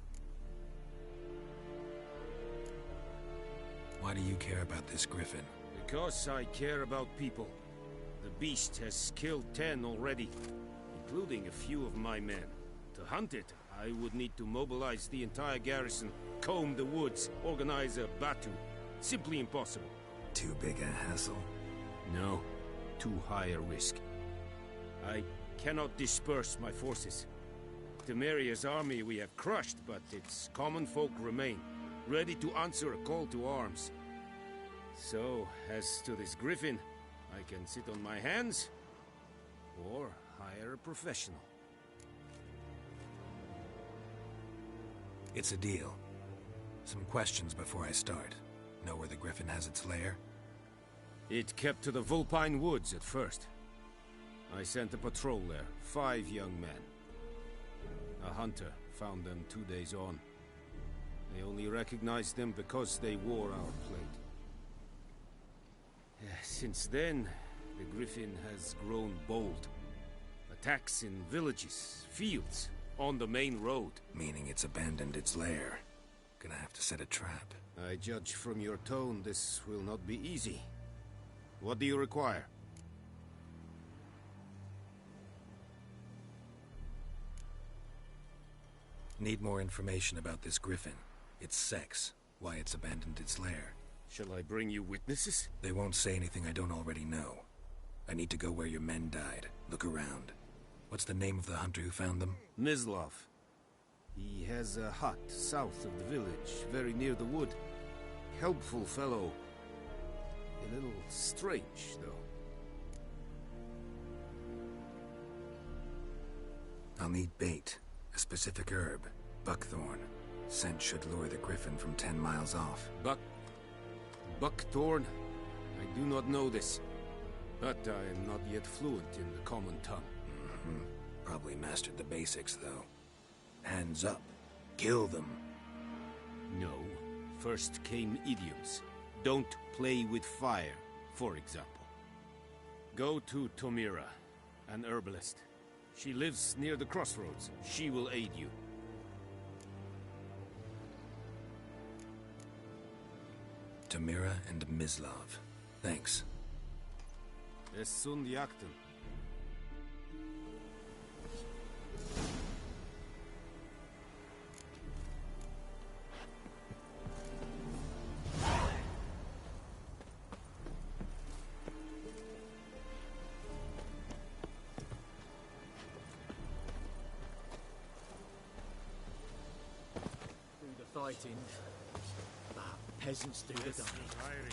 Why do you care about this griffin? Because I care about people. The beast has killed 10 already, including a few of my men. To hunt it, I would need to mobilize the entire garrison, comb the woods, organize a batu. Simply impossible. Too big a hassle? No, too high a risk. I cannot disperse my forces. Temeria's army we have crushed, but its common folk remain, ready to answer a call to arms. So, as to this griffin, I can sit on my hands, or hire a professional. It's a deal. Some questions before I start. Know where the griffin has its lair? It kept to the Vulpine Woods at first. I sent a patrol there, 5 young men. A hunter found them 2 days on. They only recognized them because they wore our plate. Since then, the griffin has grown bold. Attacks in villages, fields, on the main road. Meaning it's abandoned its lair. Gonna have to set a trap. I judge from your tone this will not be easy. What do you require? Need more information about this griffin. Its sex, why it's abandoned its lair. Shall I bring you witnesses? They won't say anything I don't already know. I need to go where your men died. Look around. What's the name of the hunter who found them? Mislav. He has a hut south of the village, very near the wood. Helpful fellow. A little strange, though. I'll need bait. A specific herb. Buckthorn. Scent should lure the griffin from 10 miles off. Buckthorn? I do not know this. But I am not yet fluent in the common tongue. Probably mastered the basics, though. Hands up. Kill them. No. First came idioms. Don't play with fire, for example. Go to Tomira, an herbalist. She lives near the crossroads. She will aid you. Tomira and Mislav. Thanks. Es sunt jakten. Fighting. But peasants do the dying.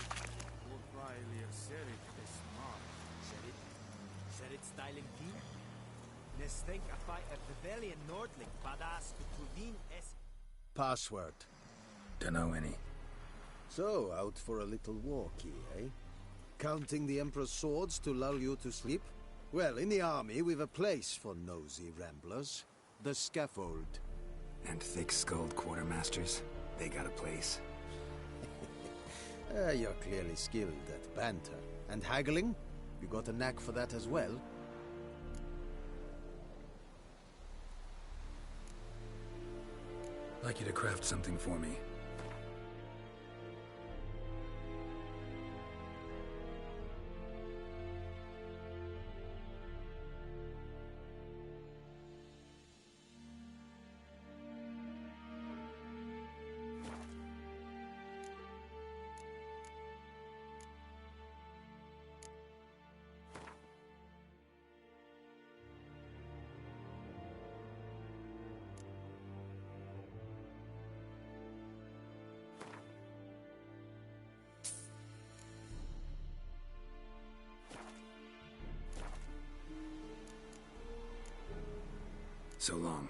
Serit styling team? Nesthink a fight of the valiant Nordling, badass Kutuvin es. Password. Dunno any. So, out for a little walkie, eh? Counting the Emperor's swords to lull you to sleep? Well, in the army, we've a place for nosy ramblers. The scaffold. And thick-skulled quartermasters. They got a place. You're clearly skilled at banter. And haggling? You got a knack for that as well? Like you to craft something for me. So long.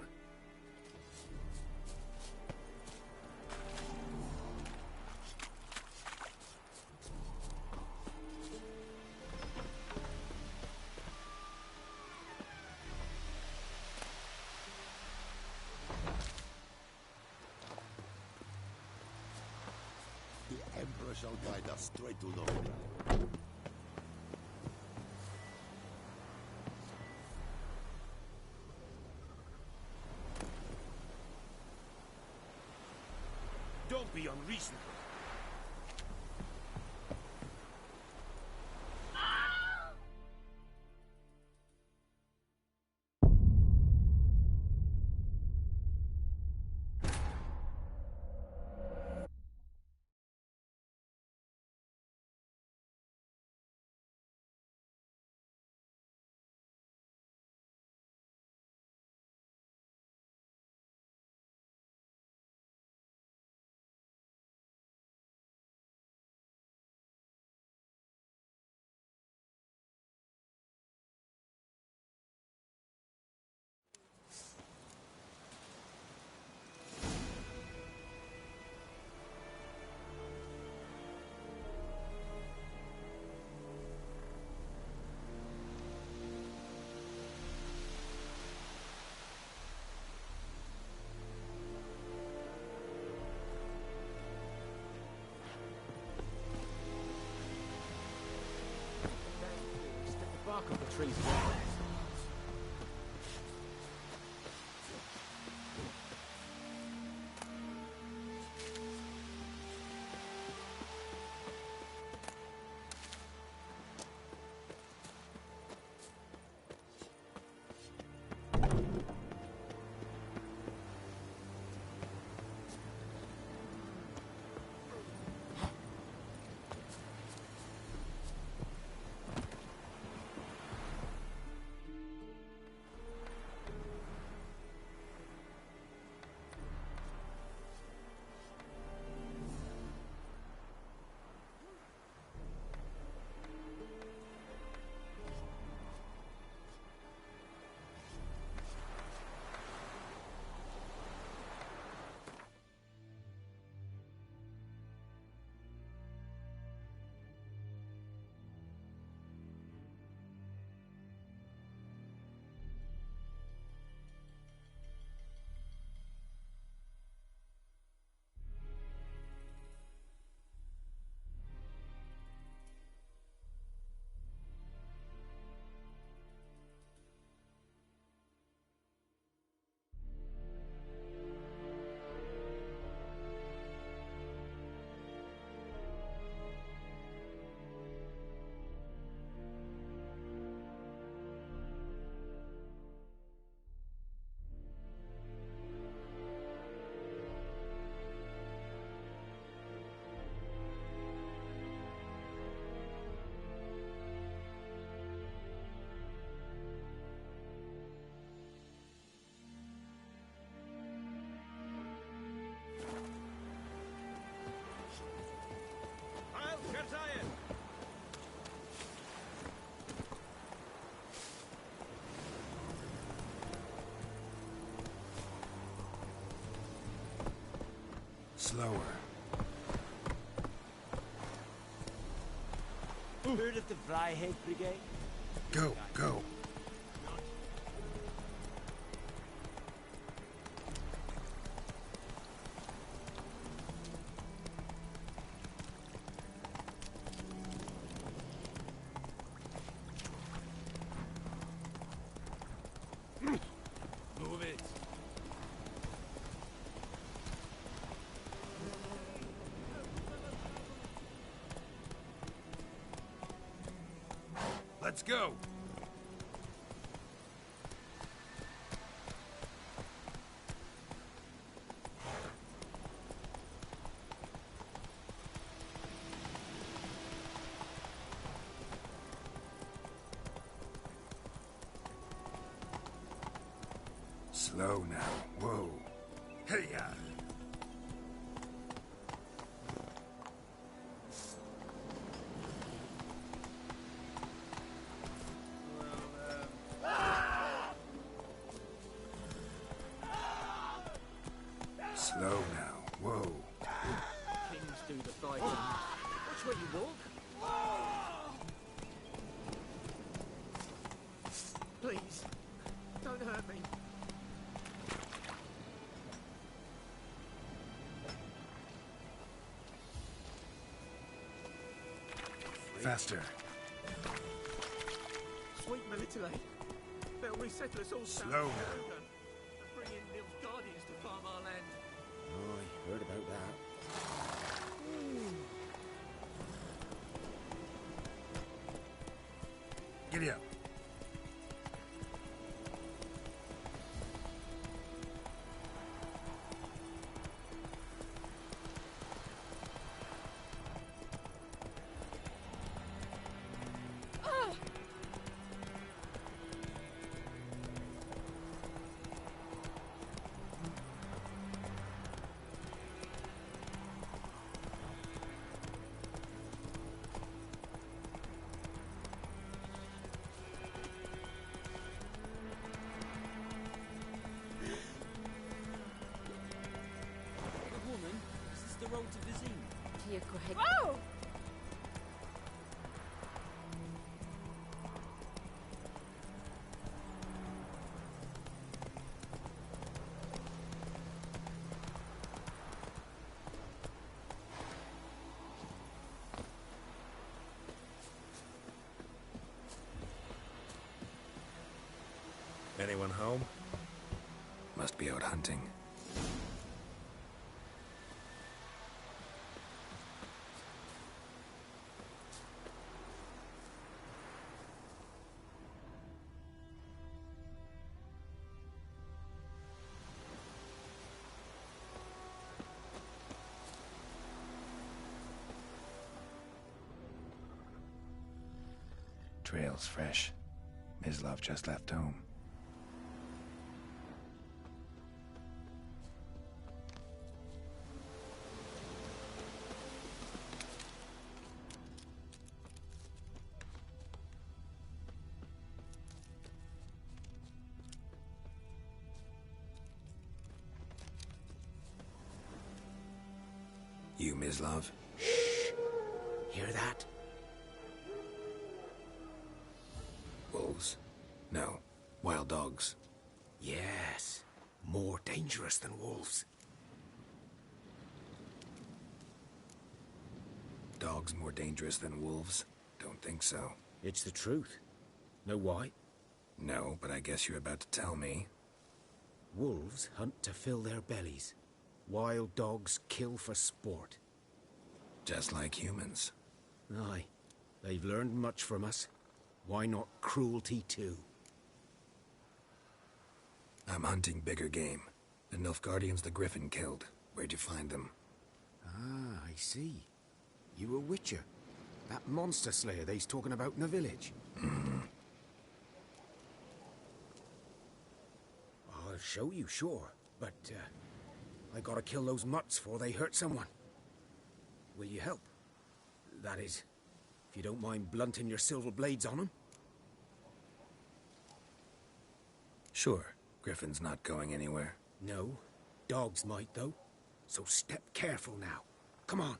The Emperor shall guide us straight to Novigrad. Don't be unreasonable. Bark off the trees well. Slower. Heard of the Vryheid Brigade? Go, go. Move it. Let's go. Slow now. Whoa. Hey-ya. Slow now. Whoa. Kings do the fighting. Watch where you walk. Please, don't hurt me. Faster. Sweet Military. They'll resettle us all Slow down. now. Bring in Nilfgaardians to farm our land. Oh, I heard about that. Giddy up. Woman, is this the road to Vizine? Whoa! Anyone home? Must be out hunting. Trail's fresh. Mislav just left home. You, Mislav? Shh! Hear that? Wolves? No. Wild dogs. Yes. More dangerous than wolves. Dogs more dangerous than wolves? Don't think so. It's the truth. Know why? No, but I guess you're about to tell me. Wolves hunt to fill their bellies. Wild dogs kill for sport. Just like humans. Aye. They've learned much from us. Why not cruelty too? I'm hunting bigger game. The Nilfgaardians the Griffin killed. Where'd you find them? Ah, I see. You a witcher. That monster slayer they's talking about in the village. Mm-hmm. I'll show you, sure. But, I gotta kill those mutts before they hurt someone. Will you help? That is, if you don't mind blunting your silver blades on them. Sure. Griffin's not going anywhere. No. Dogs might, though. So step careful now. Come on.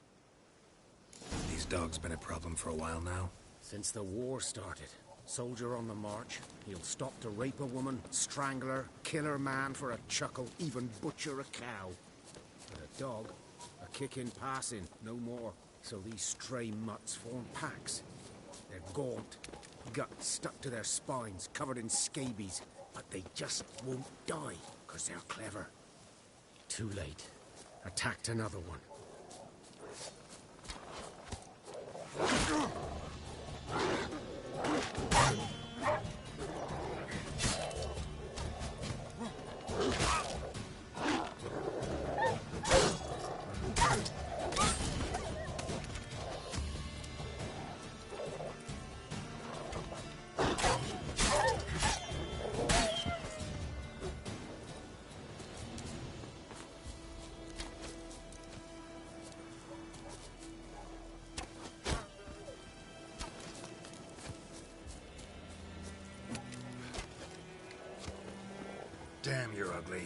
These dogs been a problem for a while now? Since the war started. Soldier on the march. He'll stop to rape a woman, strangle her, kill her man for a chuckle, even butcher a cow. But a dog, a kick in passing, no more. So these stray mutts form packs. They're gaunt, guts stuck to their spines, covered in scabies. But they just won't die, because they're clever. Too late. Attacked another one. Damn, you're ugly.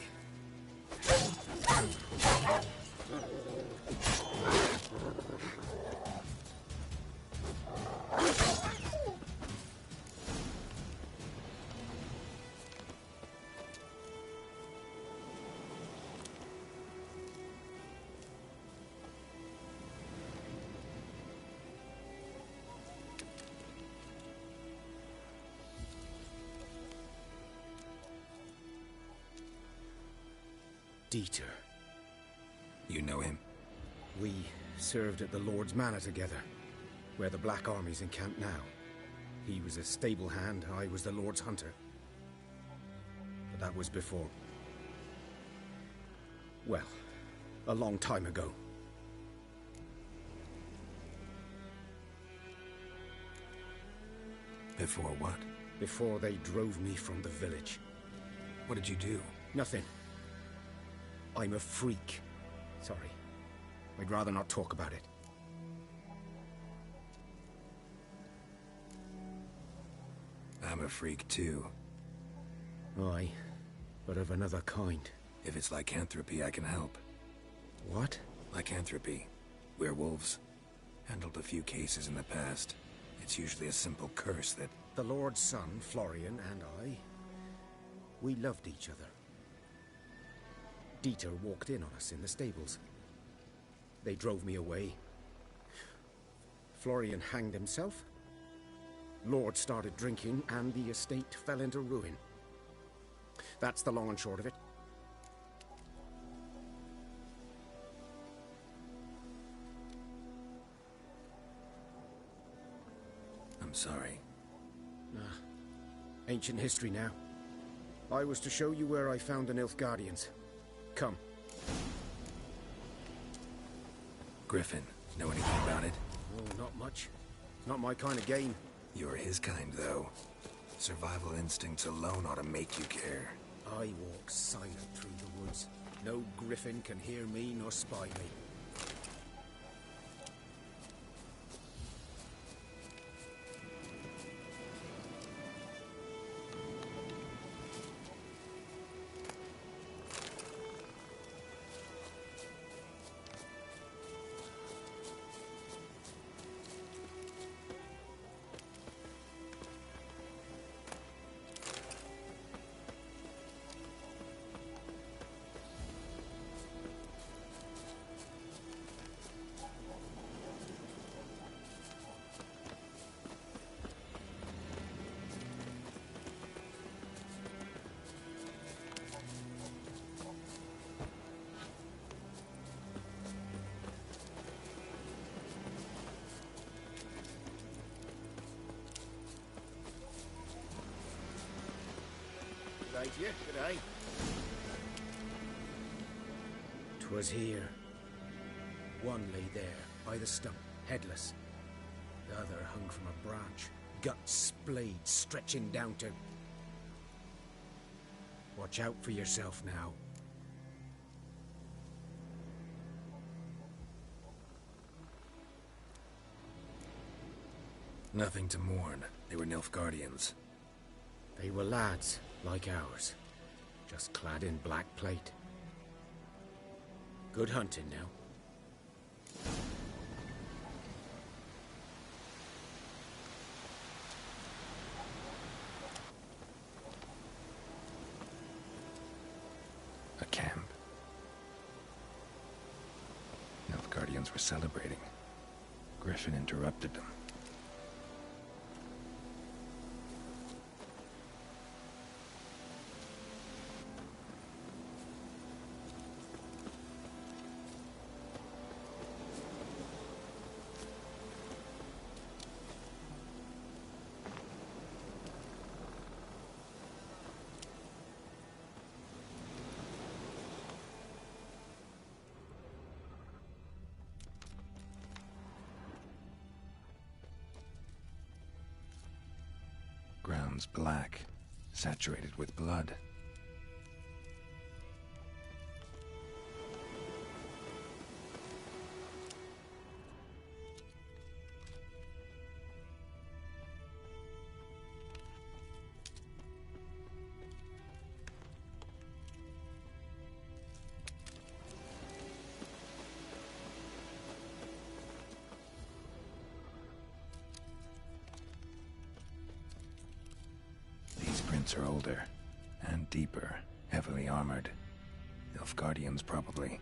Dieter. You know him? We served at the Lord's Manor together, where the Black Army's encamped now. He was a stable hand, I was the Lord's hunter. But that was before... well, a long time ago. Before what? Before they drove me from the village. What did you do? Nothing. I'm a freak. Sorry. I'd rather not talk about it. I'm a freak too. Aye, but of another kind. If it's lycanthropy, I can help. What? Lycanthropy. Werewolves. Handled a few cases in the past. It's usually a simple curse that... The Lord's son, Florian, and I... we loved each other. Dieter walked in on us in the stables. They drove me away. Florian hanged himself. Lord started drinking, and the estate fell into ruin. That's the long and short of it. I'm sorry. Ancient history now. I was to show you where I found the Nilfgaardians. Come. Griffin, know anything about it? Oh, not much. Not my kind of game. You're his kind, though. Survival instincts alone ought to make you care. I walk silent through the woods. No Griffin can hear me nor spy me. G'day. 'Twas here. One lay there, by the stump, headless. The other hung from a branch, guts splayed, stretching down to... Watch out for yourself now. Nothing to mourn. They were Nilfgaardians. They were lads, like ours. Just clad in black plate. Good hunting now. A camp. Nilfgaardians were celebrating. Griffin interrupted them. Ground's black, saturated with blood. footprints are older and deeper, heavily armored. Nilfgaardians, probably.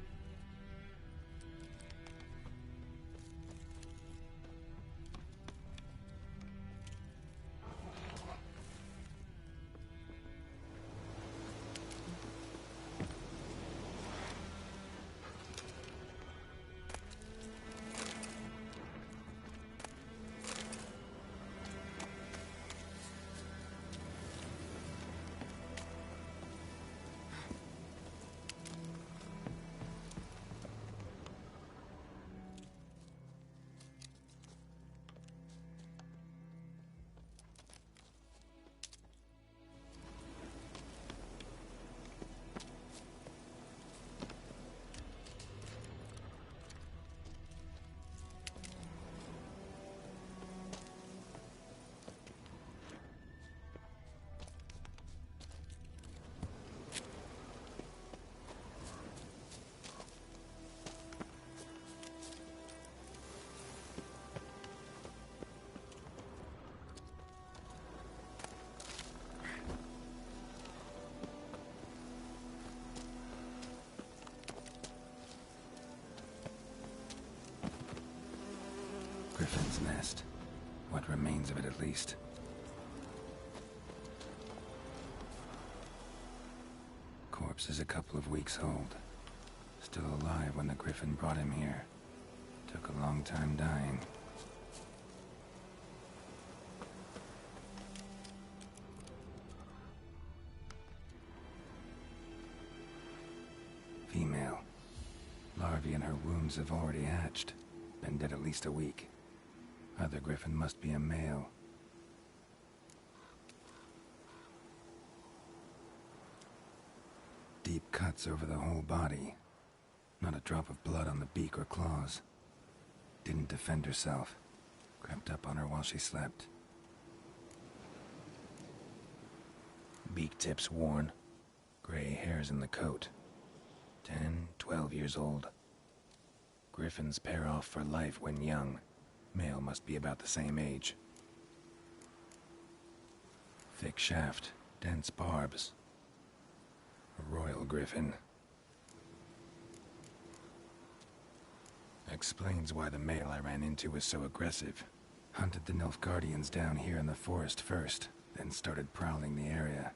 Griffin's nest. What remains of it, at least. Corpse is a couple of weeks old. Still alive when the Griffin brought him here. Took a long time dying. Female. Larvae in her wombs have already hatched. Been dead at least a week. Other Griffin must be a male. Deep cuts over the whole body. Not a drop of blood on the beak or claws. Didn't defend herself. Crept up on her while she slept. Beak tips worn. Gray hairs in the coat. 10, 12 years old. Griffins pair off for life when young. Male must be about the same age. Thick shaft, dense barbs. A royal griffin. Explains why the male I ran into was so aggressive. Hunted the Nilfgaardians down here in the forest first, then started prowling the area.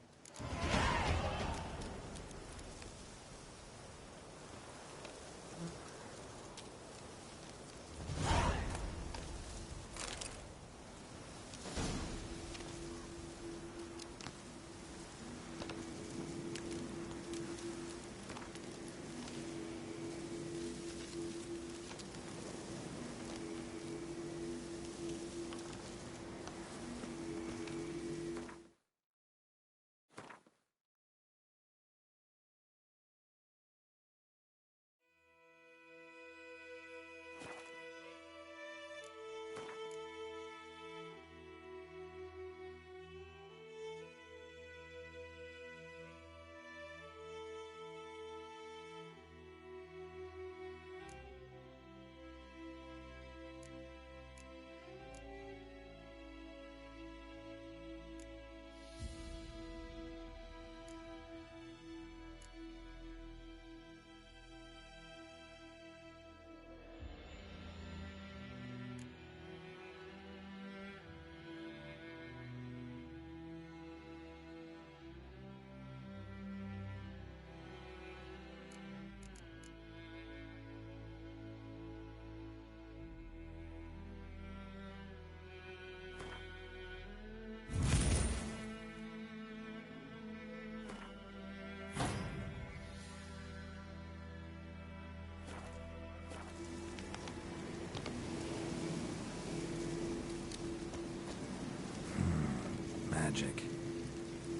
Magic.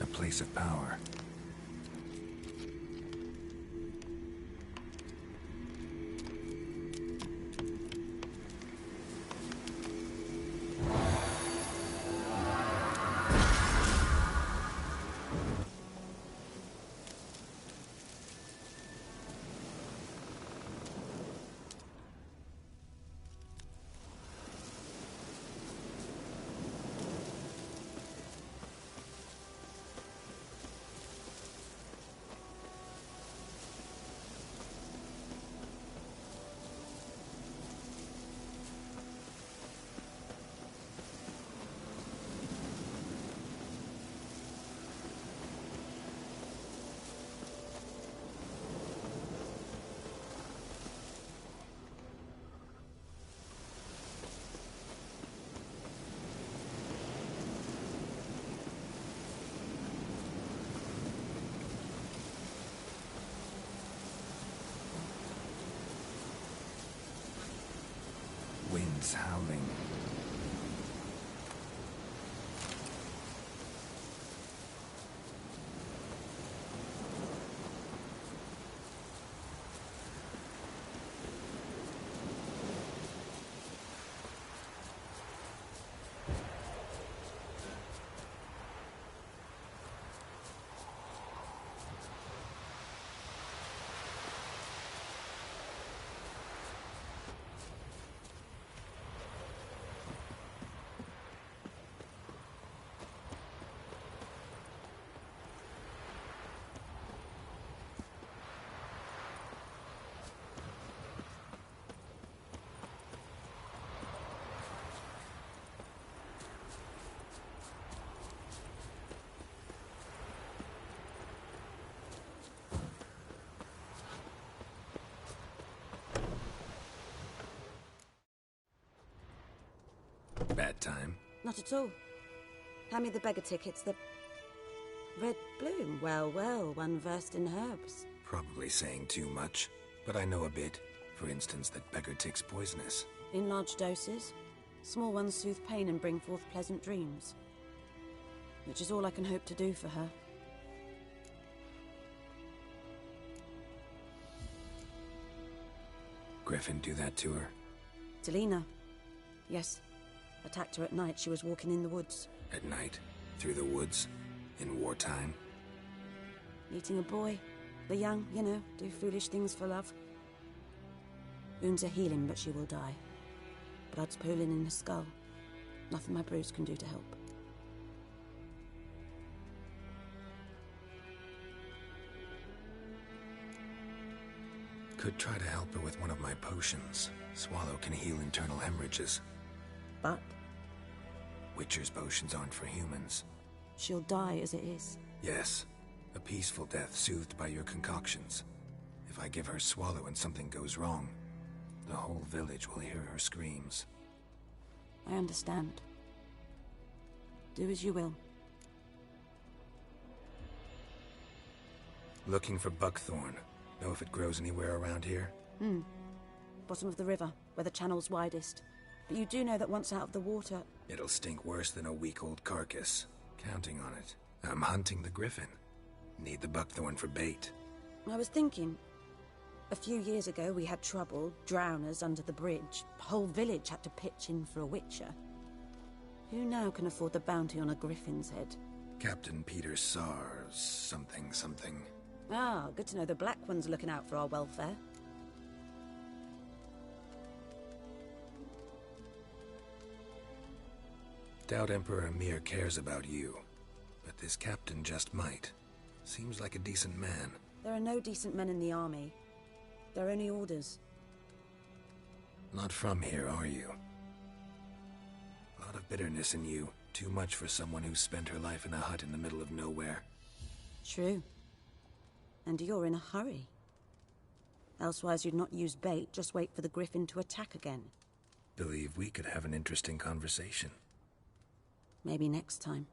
A place of power. It's howling. Bad time? Not at all. Hand me the beggar tickets, the... Red bloom. Well, well, one versed in herbs. Probably saying too much, but I know a bit. For instance, that beggar tick's poisonous. In large doses. Small ones soothe pain and bring forth pleasant dreams. Which is all I can hope to do for her. Griffin do that to her? Delina. Yes. Attacked her at night. She was walking in the woods. At night? Through the woods? In wartime? Meeting a boy. The young, you know, do foolish things for love. Wounds are healing, but she will die. Blood's pooling in her skull. Nothing my bruise can do to help. Could try to help her with one of my potions. Swallow can heal internal hemorrhages. But? Witcher's potions aren't for humans. She'll die as it is. Yes. A peaceful death soothed by your concoctions. If I give her Swallow and something goes wrong, the whole village will hear her screams. I understand. Do as you will. Looking for buckthorn. Know if it grows anywhere around here? Bottom of the river, where the channel's widest. But you do know that once out of the water... It'll stink worse than a week-old carcass. Counting on it. I'm hunting the griffin. Need the buckthorn for bait. I was thinking... A few years ago we had trouble, drowners under the bridge. The whole village had to pitch in for a witcher. Who now can afford the bounty on a griffin's head? Captain Peter Sars... something. Ah, good to know the Black One's looking out for our welfare. Doubt Emperor Emhyr cares about you, but this captain just might. Seems like a decent man. There are no decent men in the army. They're only orders. Not from here, are you? A lot of bitterness in you. Too much for someone who spent her life in a hut in the middle of nowhere. True. And you're in a hurry. Elsewise you'd not use bait, just wait for the griffin to attack again. Believe we could have an interesting conversation. Maybe next time.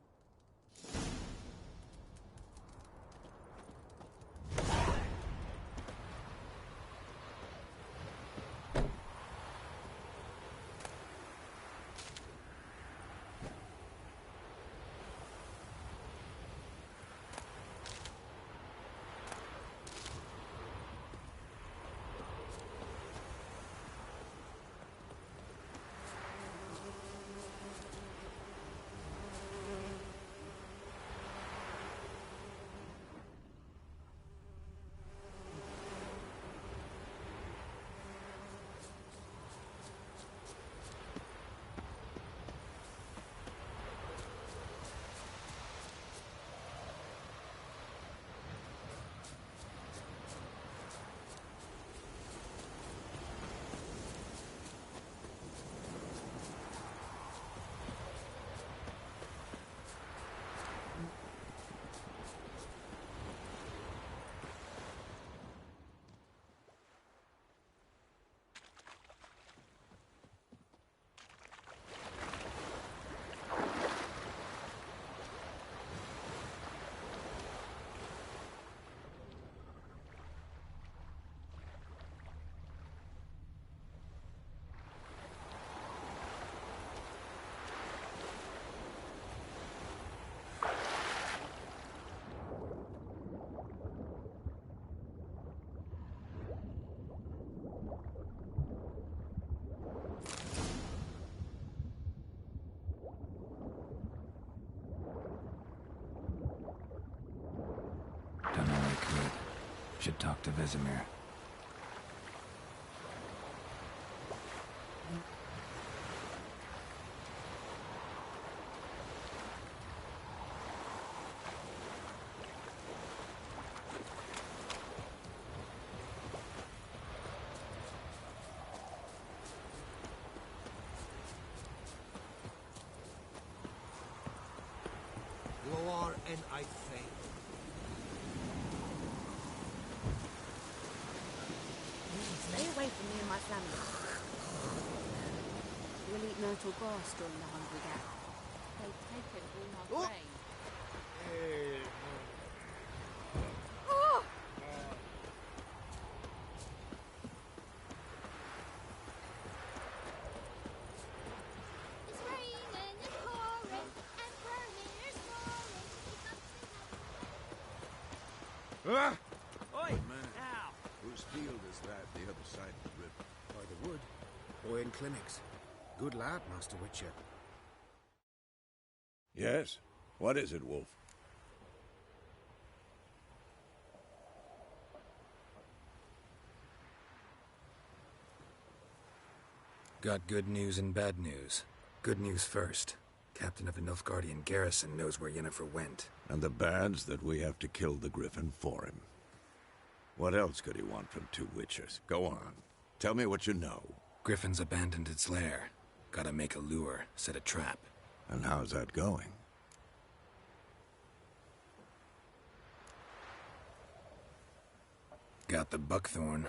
talk to Vesemir. Loar and I think. Stay away from me and my family. We'll eat myrtle grass during the hungry gap. They've taken all our grain. It's raining, it's pouring, and Vermeer's roaring. Oi! Now! Whose field is that, the other side of the river? By the wood. Owen Clinics. Good lad, Master Witcher. Yes? What is it, Wolf? Got good news and bad news. Good news first. Captain of the Nilfgaardian garrison knows where Yennefer went. And the bad's that we have to kill the Griffin for him. What else could he want from two Witchers? Go on. Tell me what you know. Griffin's abandoned its lair. Gotta make a lure, set a trap. And how's that going? Got the buckthorn.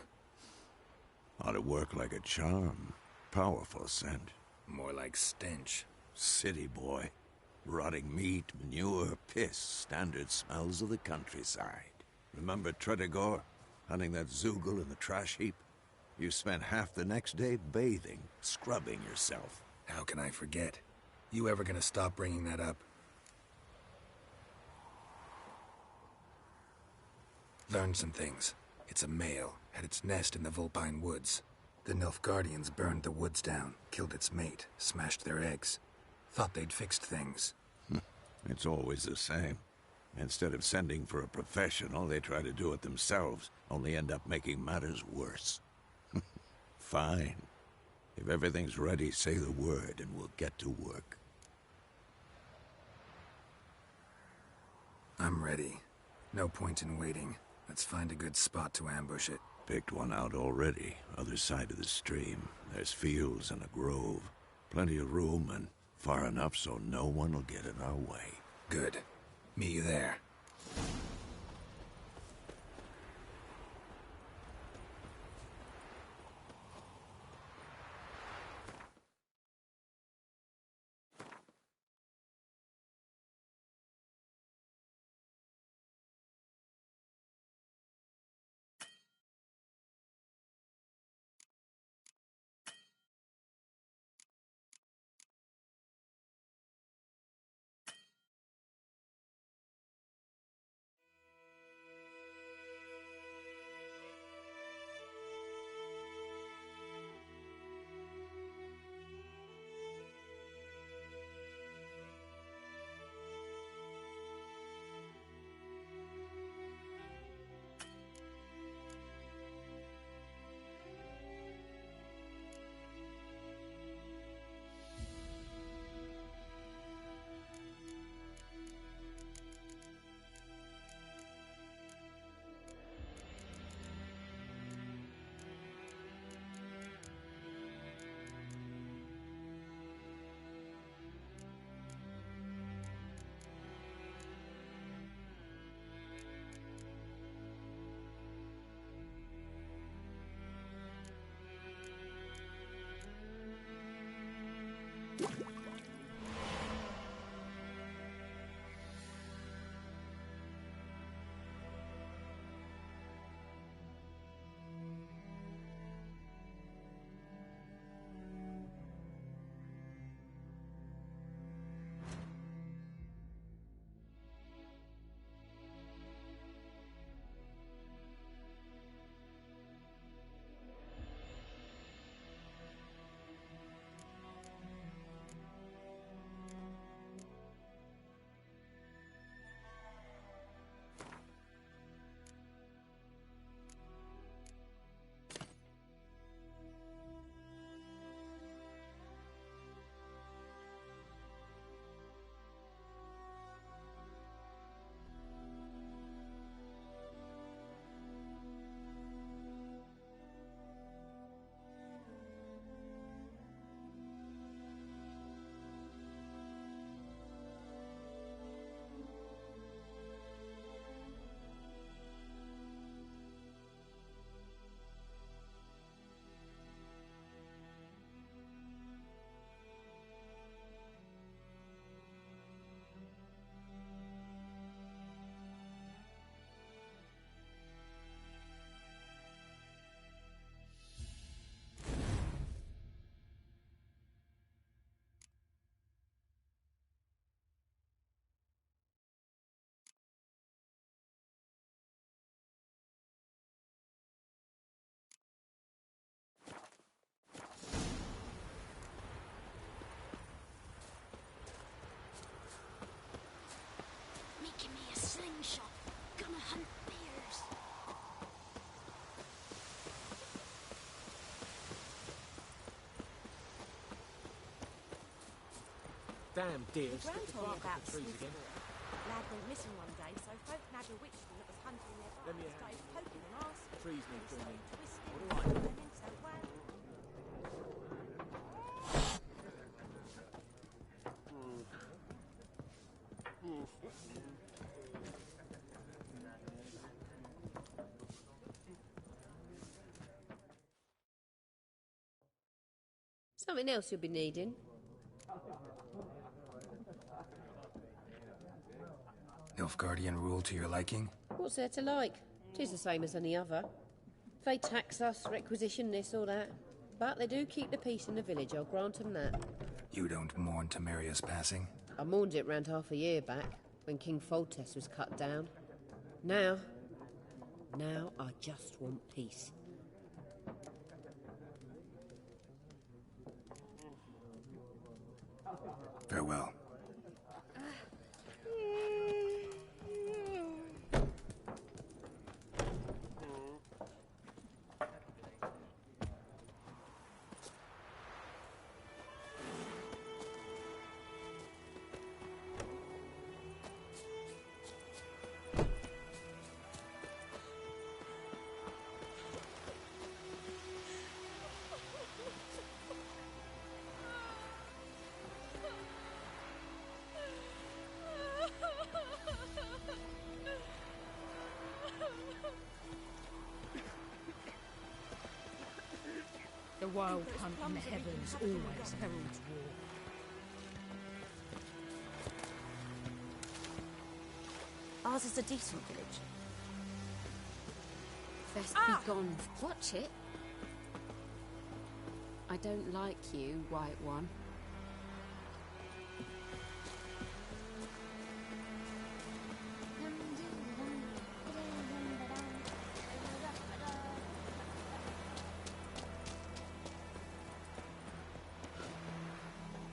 Ought to work like a charm. Powerful scent. More like stench. City boy. Rotting meat, manure, piss. Standard smells of the countryside. Remember Tretogor? Hunting that Zoogle in the trash heap? You spent half the next day bathing, scrubbing yourself. How can I forget? You ever gonna stop bringing that up? Learned some things. It's a male, had its nest in the Vulpine Woods. The Nilfgaardians burned the woods down, killed its mate, smashed their eggs. Thought they'd fixed things. It's always the same. Instead of sending for a professional, they try to do it themselves, only end up making matters worse. Fine. If everything's ready, say the word and we'll get to work. I'm ready. No point in waiting. Let's find a good spot to ambush it. Picked one out already, other side of the stream. There's fields and a grove. Plenty of room and far enough so no one will get in our way. Good. Meet you there. Damn deer, Your stick Gran the told me bark about off the trees Swift. again. Lad went missing one day, so folk nabbed a witch that was hunting their Let me barn, started poking and asking. Trees need pruning. Twisting, What do I do? turning, so well. Something else you'll be needing. Nilfgaardian rule to your liking? What's there to like? 'Tis the same as any other. They tax us, requisition this or that. But they do keep the peace in the village, I'll grant them that. You don't mourn Temeria's passing? I mourned it round half a year back, when King Foltest was cut down. Now I just want peace. Farewell. The wild hunt in the heavens always heralds war. Ours is a decent village. Best Ah! be gone. Watch it. I don't like you, White One.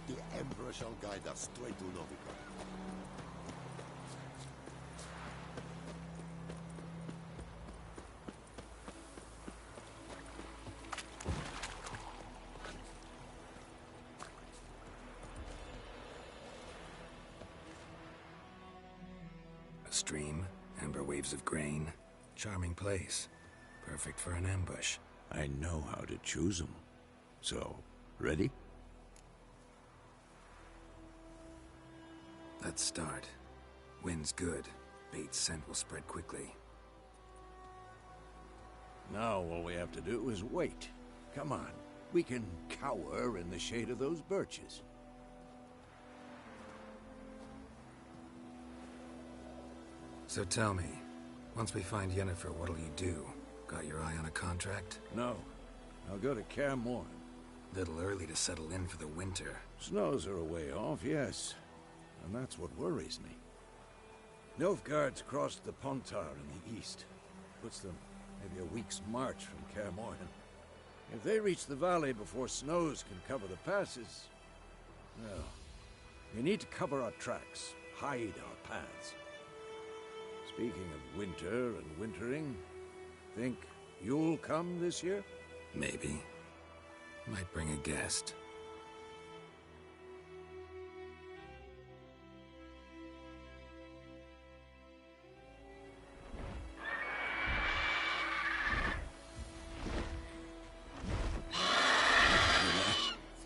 The Emperor shall guide us straight to Novigrad. A stream, amber waves of grain. Charming place. Perfect for an ambush. I know how to choose them. So, ready? Let's start. Wind's good. Bait's scent will spread quickly. Now all we have to do is wait. Come on. We can cower in the shade of those birches. So tell me, once we find Yennefer, what'll you do? Got your eye on a contract? No. I'll go to Kaer Morhen. Little early to settle in for the winter. Snows are a way off, yes. And that's what worries me. Nilfgaard's crossed the Pontar in the east. Puts them maybe a week's march from Kaer Morhen. If they reach the valley before snows can cover the passes, well, we need to cover our tracks, hide our paths. Speaking of winter and wintering, think you'll come this year? Maybe. Might bring a guest.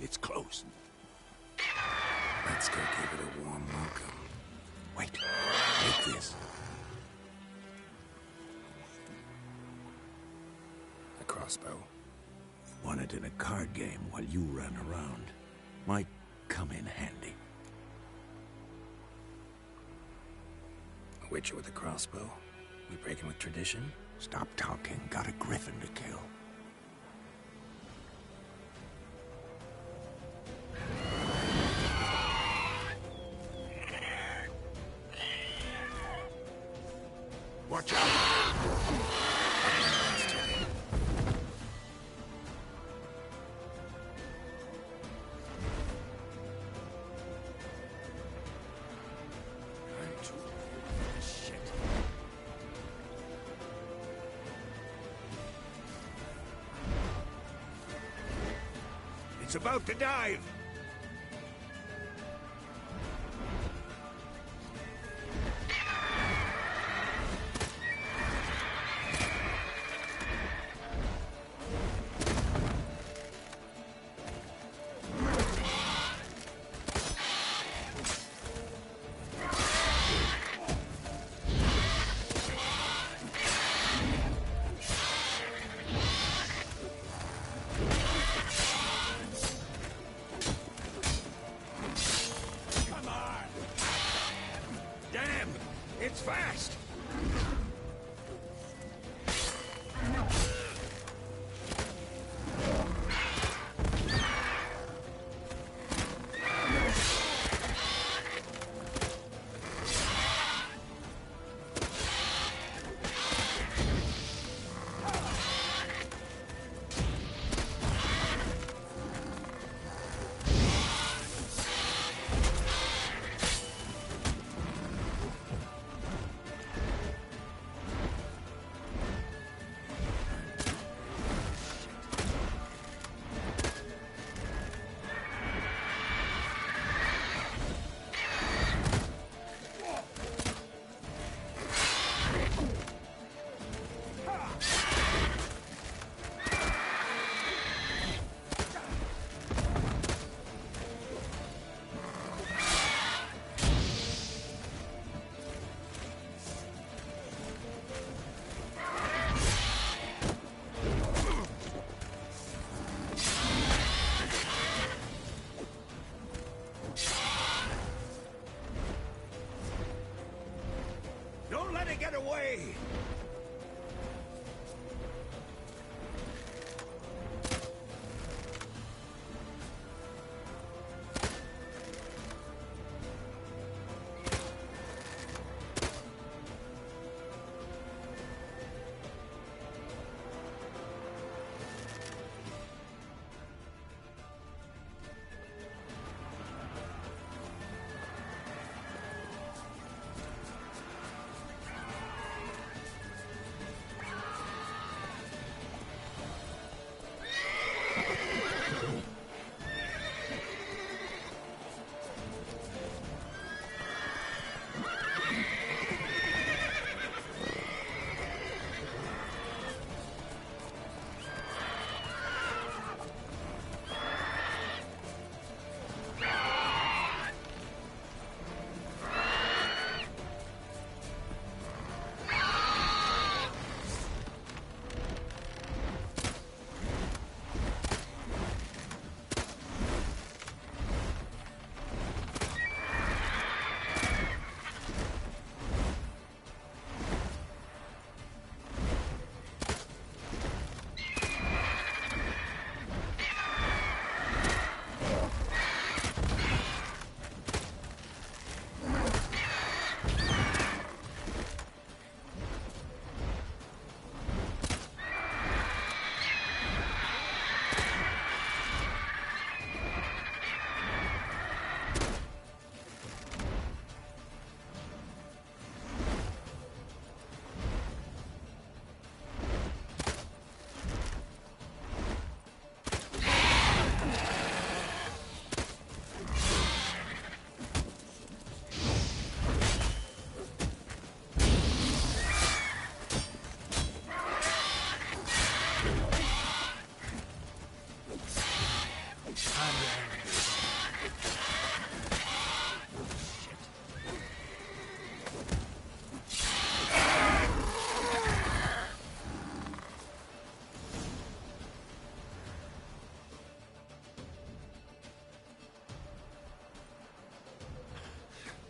It's close. Let's go give it a warm welcome. Wait. Take this. A crossbow. Won it in a card game while you ran around. Might come in handy. A witcher with a crossbow? We breaking with tradition? Stop talking. Got a griffin to kill. Watch out! It's about to dive!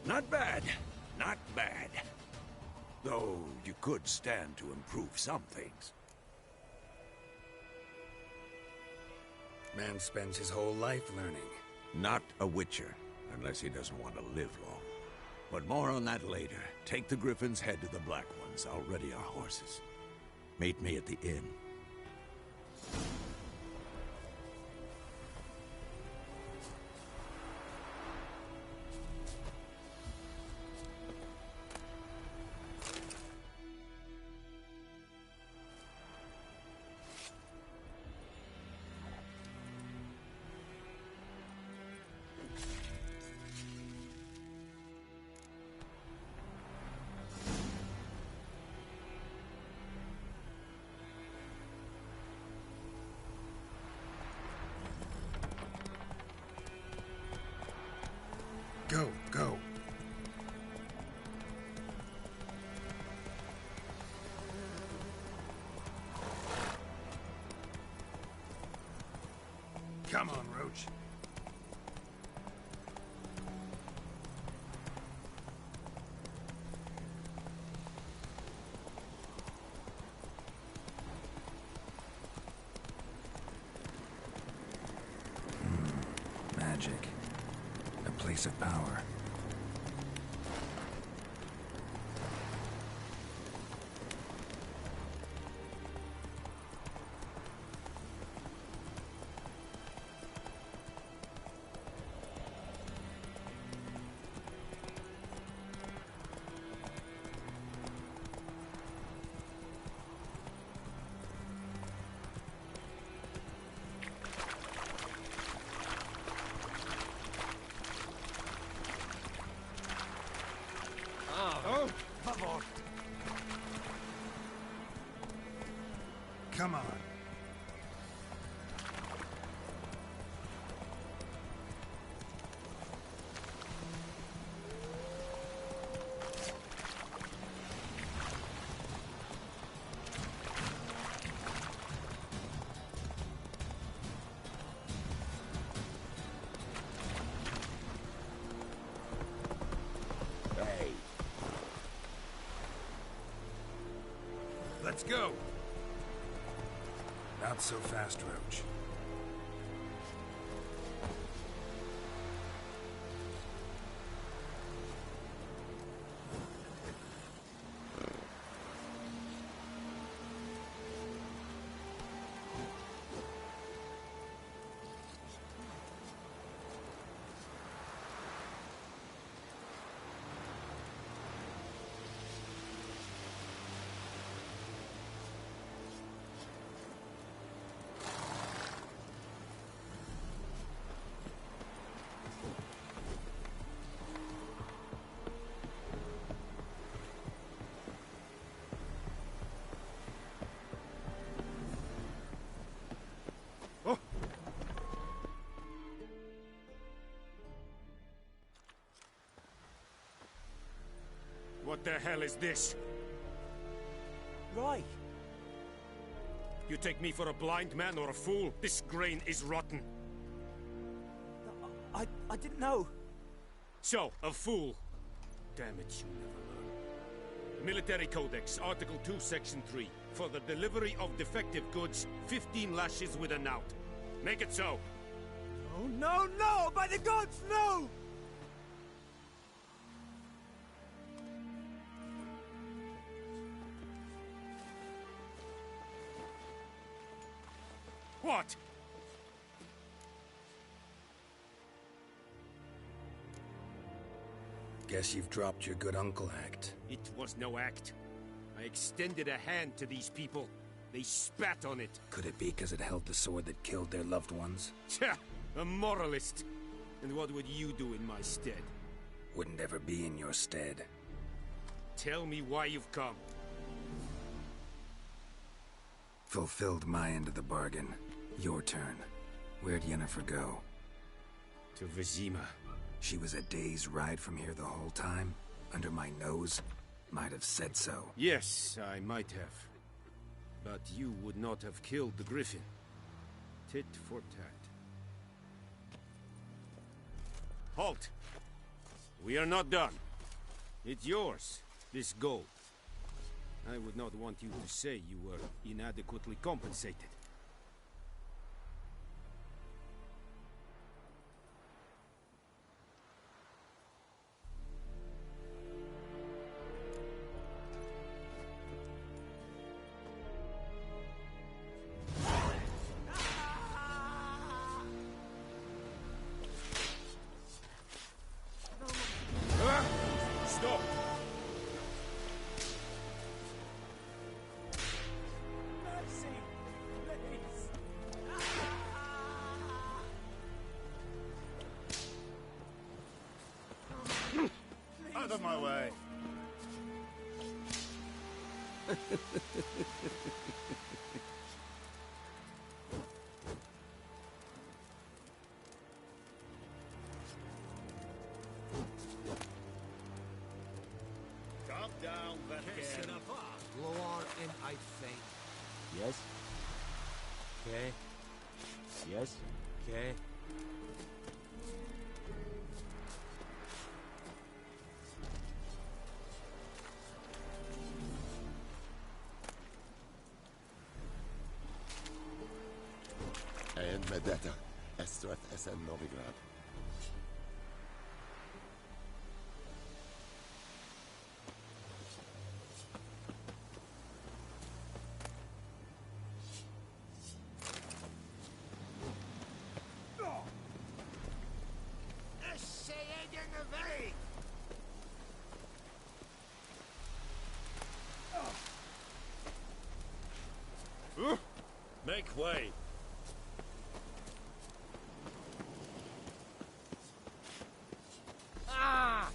Not bad. Not bad. Though you could stand to improve some things. Man spends his whole life learning. Not a Witcher, unless he doesn't want to live long. But more on that later. Take the Griffin's head to the Black Ones. I'll ready our horses. Meet me at the inn. Go, go. Come on, Roach. Magic. A place of power. Come on. Hey. Let's go. Not so fast, Roach. What the hell is this? Roy! You take me for a blind man or a fool? This grain is rotten. I didn't know. So, a fool. Damn it, you never learn. Military Codex, Article 2, Section 3. For the delivery of defective goods, 15 lashes with a knout. Make it so. Oh, no, no! By the gods, no! What? Guess you've dropped your good uncle act. It was no act. I extended a hand to these people. They spat on it. Could it be because it held the sword that killed their loved ones? Tja, a moralist. And what would you do in my stead? Wouldn't ever be in your stead. Tell me why you've come. Fulfilled my end of the bargain. Your turn. Where'd Yennefer go? To Vizima. She was a day's ride from here the whole time? Under my nose? Might have said so. Yes, I might have. But you would not have killed the Griffin. Tit for tat. Halt! We are not done. It's yours, this gold. I would not want you to say you were inadequately compensated. Stop! Out of my way. Calm down, Verkehr. Lower in, I think. Yes? Okay. Yes? Okay. And Medetta, Estrath SN Novigrad. Make way. Ah!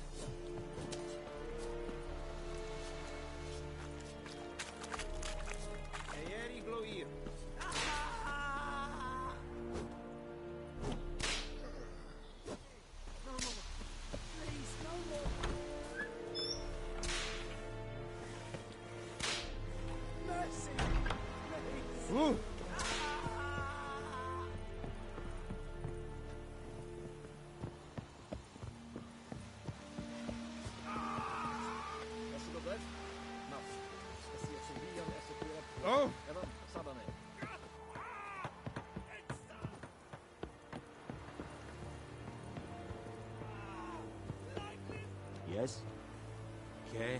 Eeri Gloir. Oh! Yes? Okay.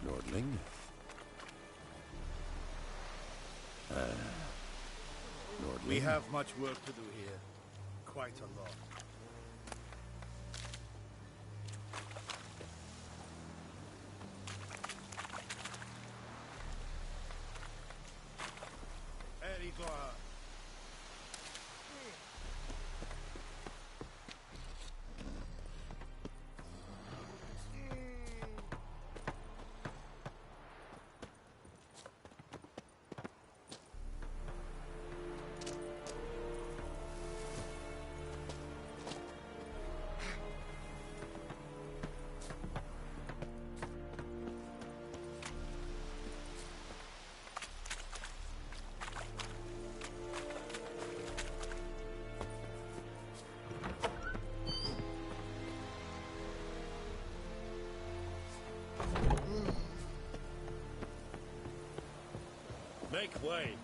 Nordling? Nordling? We have much work to do here. Quite a lot. Erigor. Make way.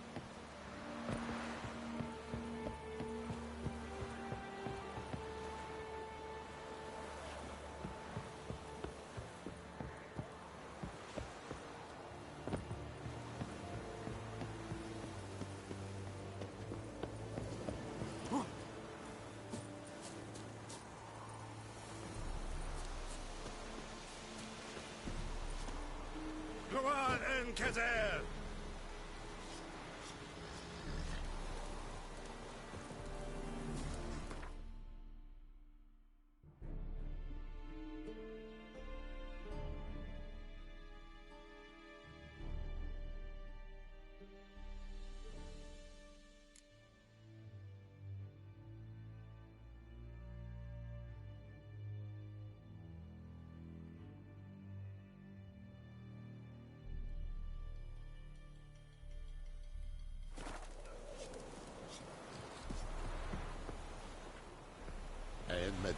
Gloan en Kazer!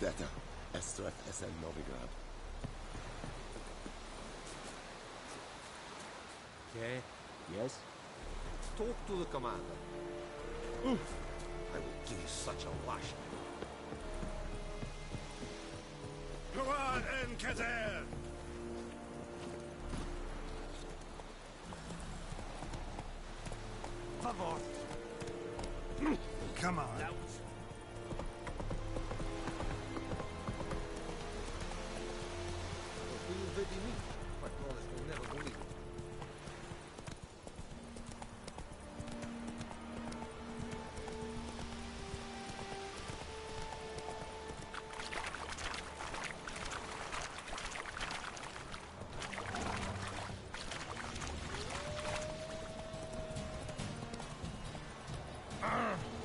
Vendetta, Estreth SN Novigrad. Okay. Yes? Talk to the commander. I will give you such a lashing. Hurrah and Kazer! Favor. Come on.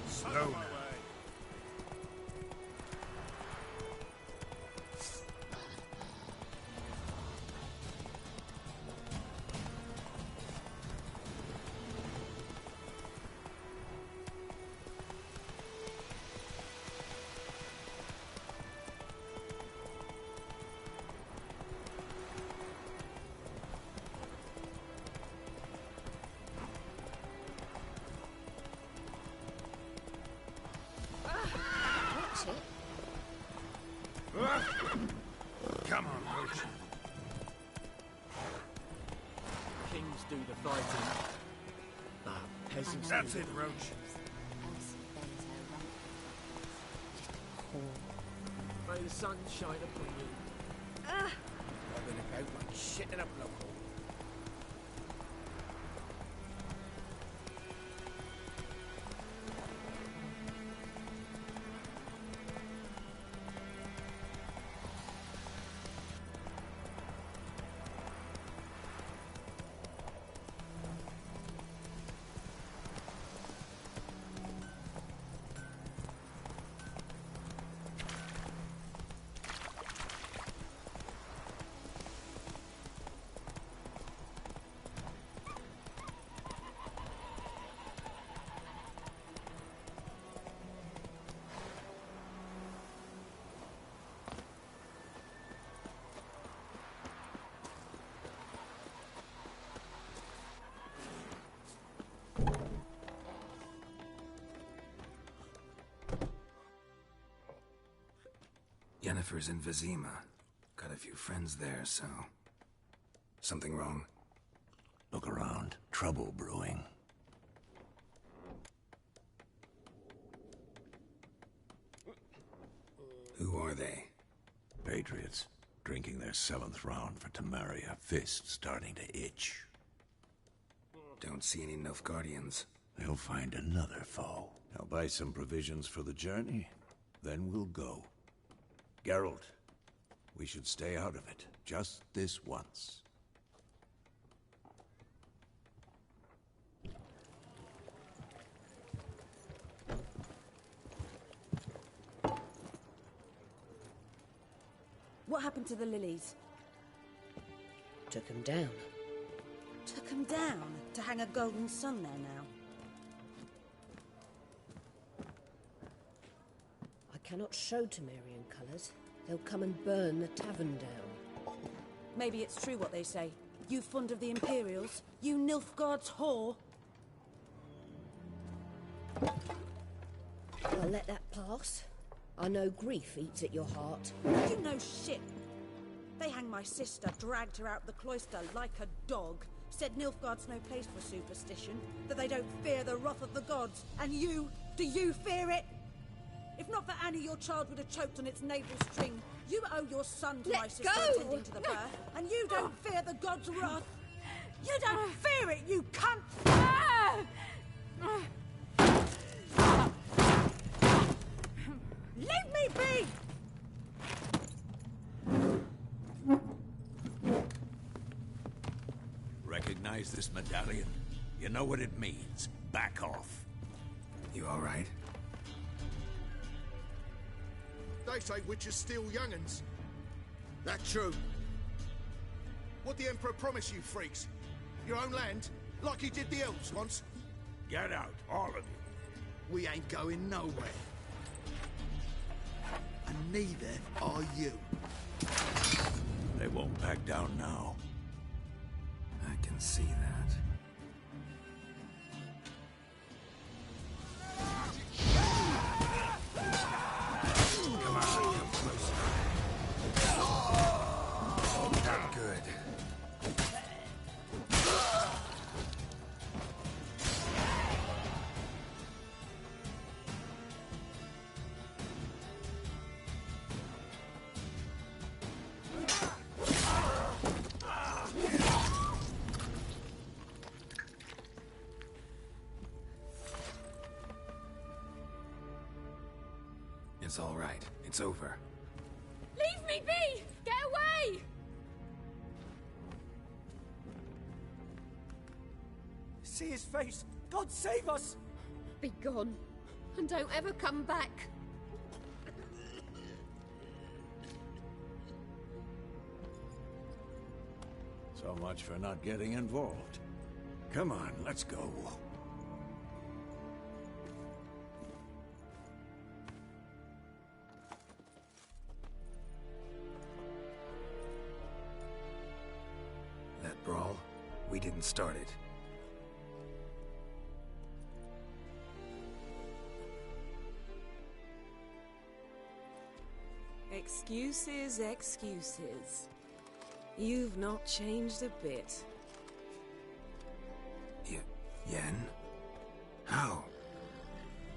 Slow. Come on, Roach. Kings do the fighting. Peasants. That's do it, the- Roach. May the sun shine upon you. I'm gonna go like shitting up local. Yennefer's in Vizima. Got a few friends there, so... Something wrong? Look around. Trouble brewing. Who are they? Patriots. Drinking their 7th round for Temeria. Fists starting to itch. Don't see any Nilfgaardians. They'll find another foe. I'll buy some provisions for the journey. Then we'll go. Geralt, we should stay out of it. Just this once. What happened to the lilies? Took him down. Took them down to hang a golden sun there now. I cannot show Temerian colours. They'll come and burn the tavern down. Maybe it's true what they say. You fond of the Imperials? You Nilfgaard's whore? I'll let that pass. I know grief eats at your heart. You know shit. They hanged my sister, dragged her out the cloister like a dog. Said Nilfgaard's no place for superstition, that they don't fear the wrath of the gods. And you, do you fear it? If not for Annie, your child would have choked on its navel string. You owe your son to my sister attending to the birth, and you don't fear the gods' wrath. You don't fear it, you cunt! Leave me be! Recognize this medallion? You know what it means. Back off. You all right? They say witches steal young'uns. That true? What the Emperor promised you freaks? Your own land? Like he did the elves once? Get out, all of you. We ain't going nowhere. and neither are you. They won't back down now. I can see that. Come on, come closer. Not good. It's all right. It's over. Leave me be! Get away! See his face! God save us! Be gone, and don't ever come back. So much for not getting involved. Come on, let's go. That brawl, we didn't start it. Excuses, excuses. You've not changed a bit. Yen? How?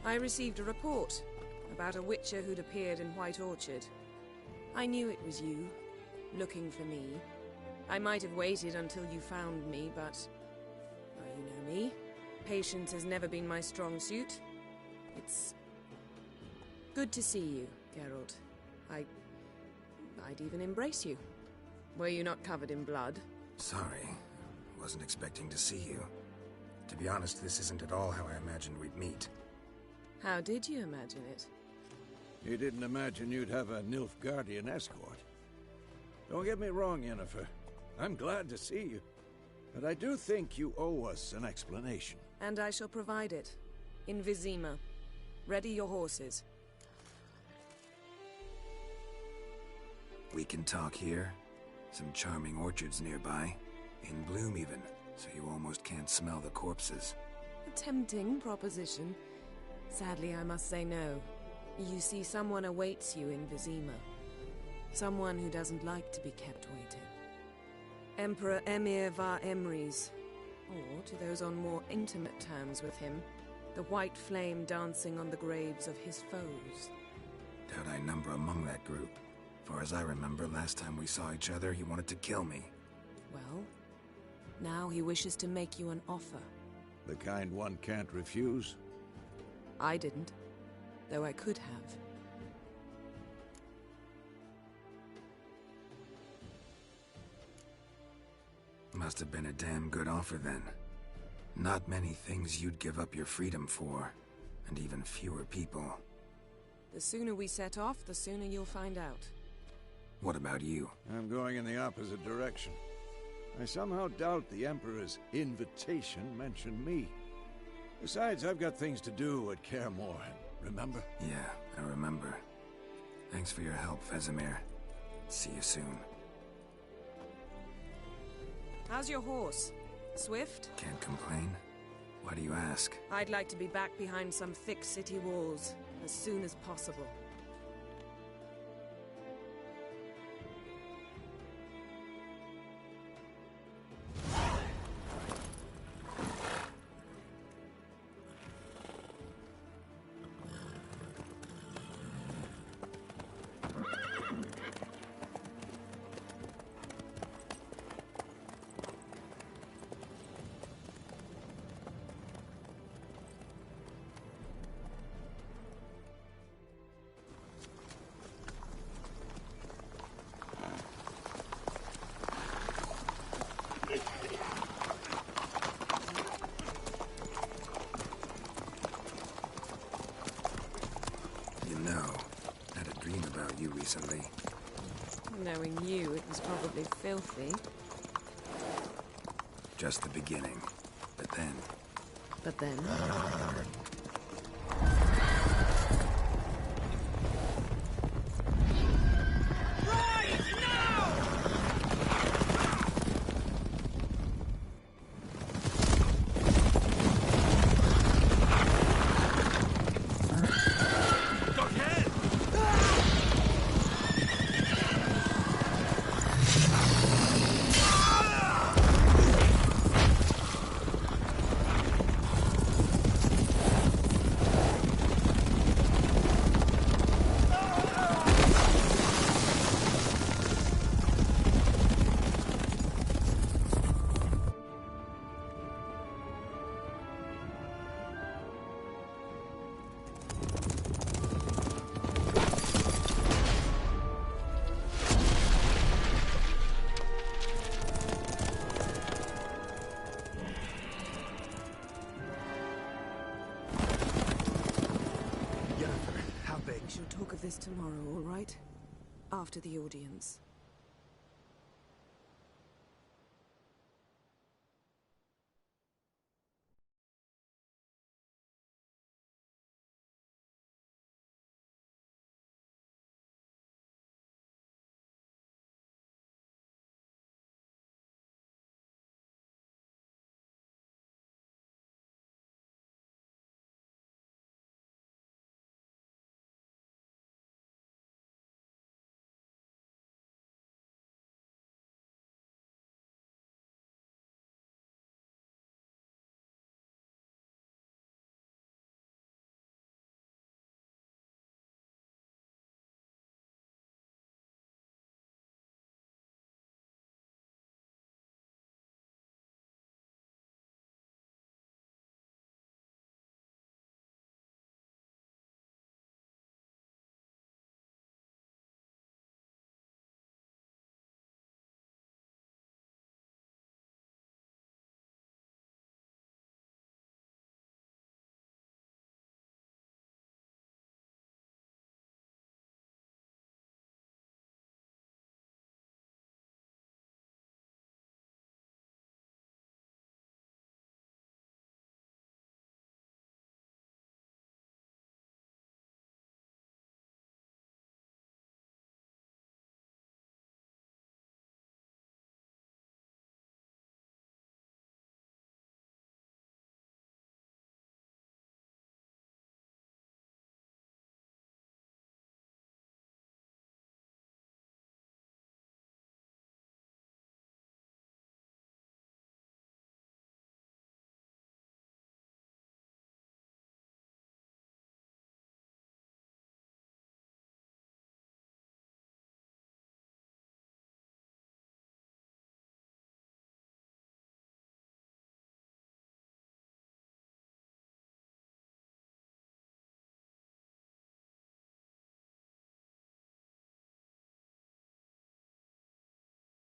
I received a report about a witcher who'd appeared in White Orchard. I knew it was you, looking for me. I might have waited until you found me, but... well, you know me. Patience has never been my strong suit. It's... good to see you, Geralt. I'd even embrace you. Were you not covered in blood? Sorry. Wasn't expecting to see you. To be honest, this isn't at all how I imagined we'd meet. How did you imagine it? You didn't imagine you'd have a Nilfgaardian escort. Don't get me wrong, Yennefer. I'm glad to see you. But I do think you owe us an explanation. And I shall provide it. In Vizima. Ready your horses. We can talk here. Some charming orchards nearby. In bloom even, so you almost can't smell the corpses. A tempting proposition. Sadly, I must say no. You see, someone awaits you in Vizima. Someone who doesn't like to be kept waiting. Emperor Emir var Emrys. Or, to those on more intimate terms with him, the white flame dancing on the graves of his foes. Doubt I number among that group. Far as I remember, last time we saw each other, he wanted to kill me. Well, now he wishes to make you an offer. The kind one can't refuse? I didn't, though I could have. Must have been a damn good offer then. Not many things you'd give up your freedom for, and even fewer people. The sooner we set off, the sooner you'll find out. What about you? I'm going in the opposite direction. I somehow doubt the Emperor's invitation mentioned me. Besides, I've got things to do at Kaer Morhen, remember? Yeah, I remember. Thanks for your help, Vesemir. See you soon. How's your horse? Swift? Can't complain. Why do you ask? I'd like to be back behind some thick city walls as soon as possible. Recently. Knowing you, it was probably filthy. Just the beginning. But then... But then? Tomorrow, all right? After the audience.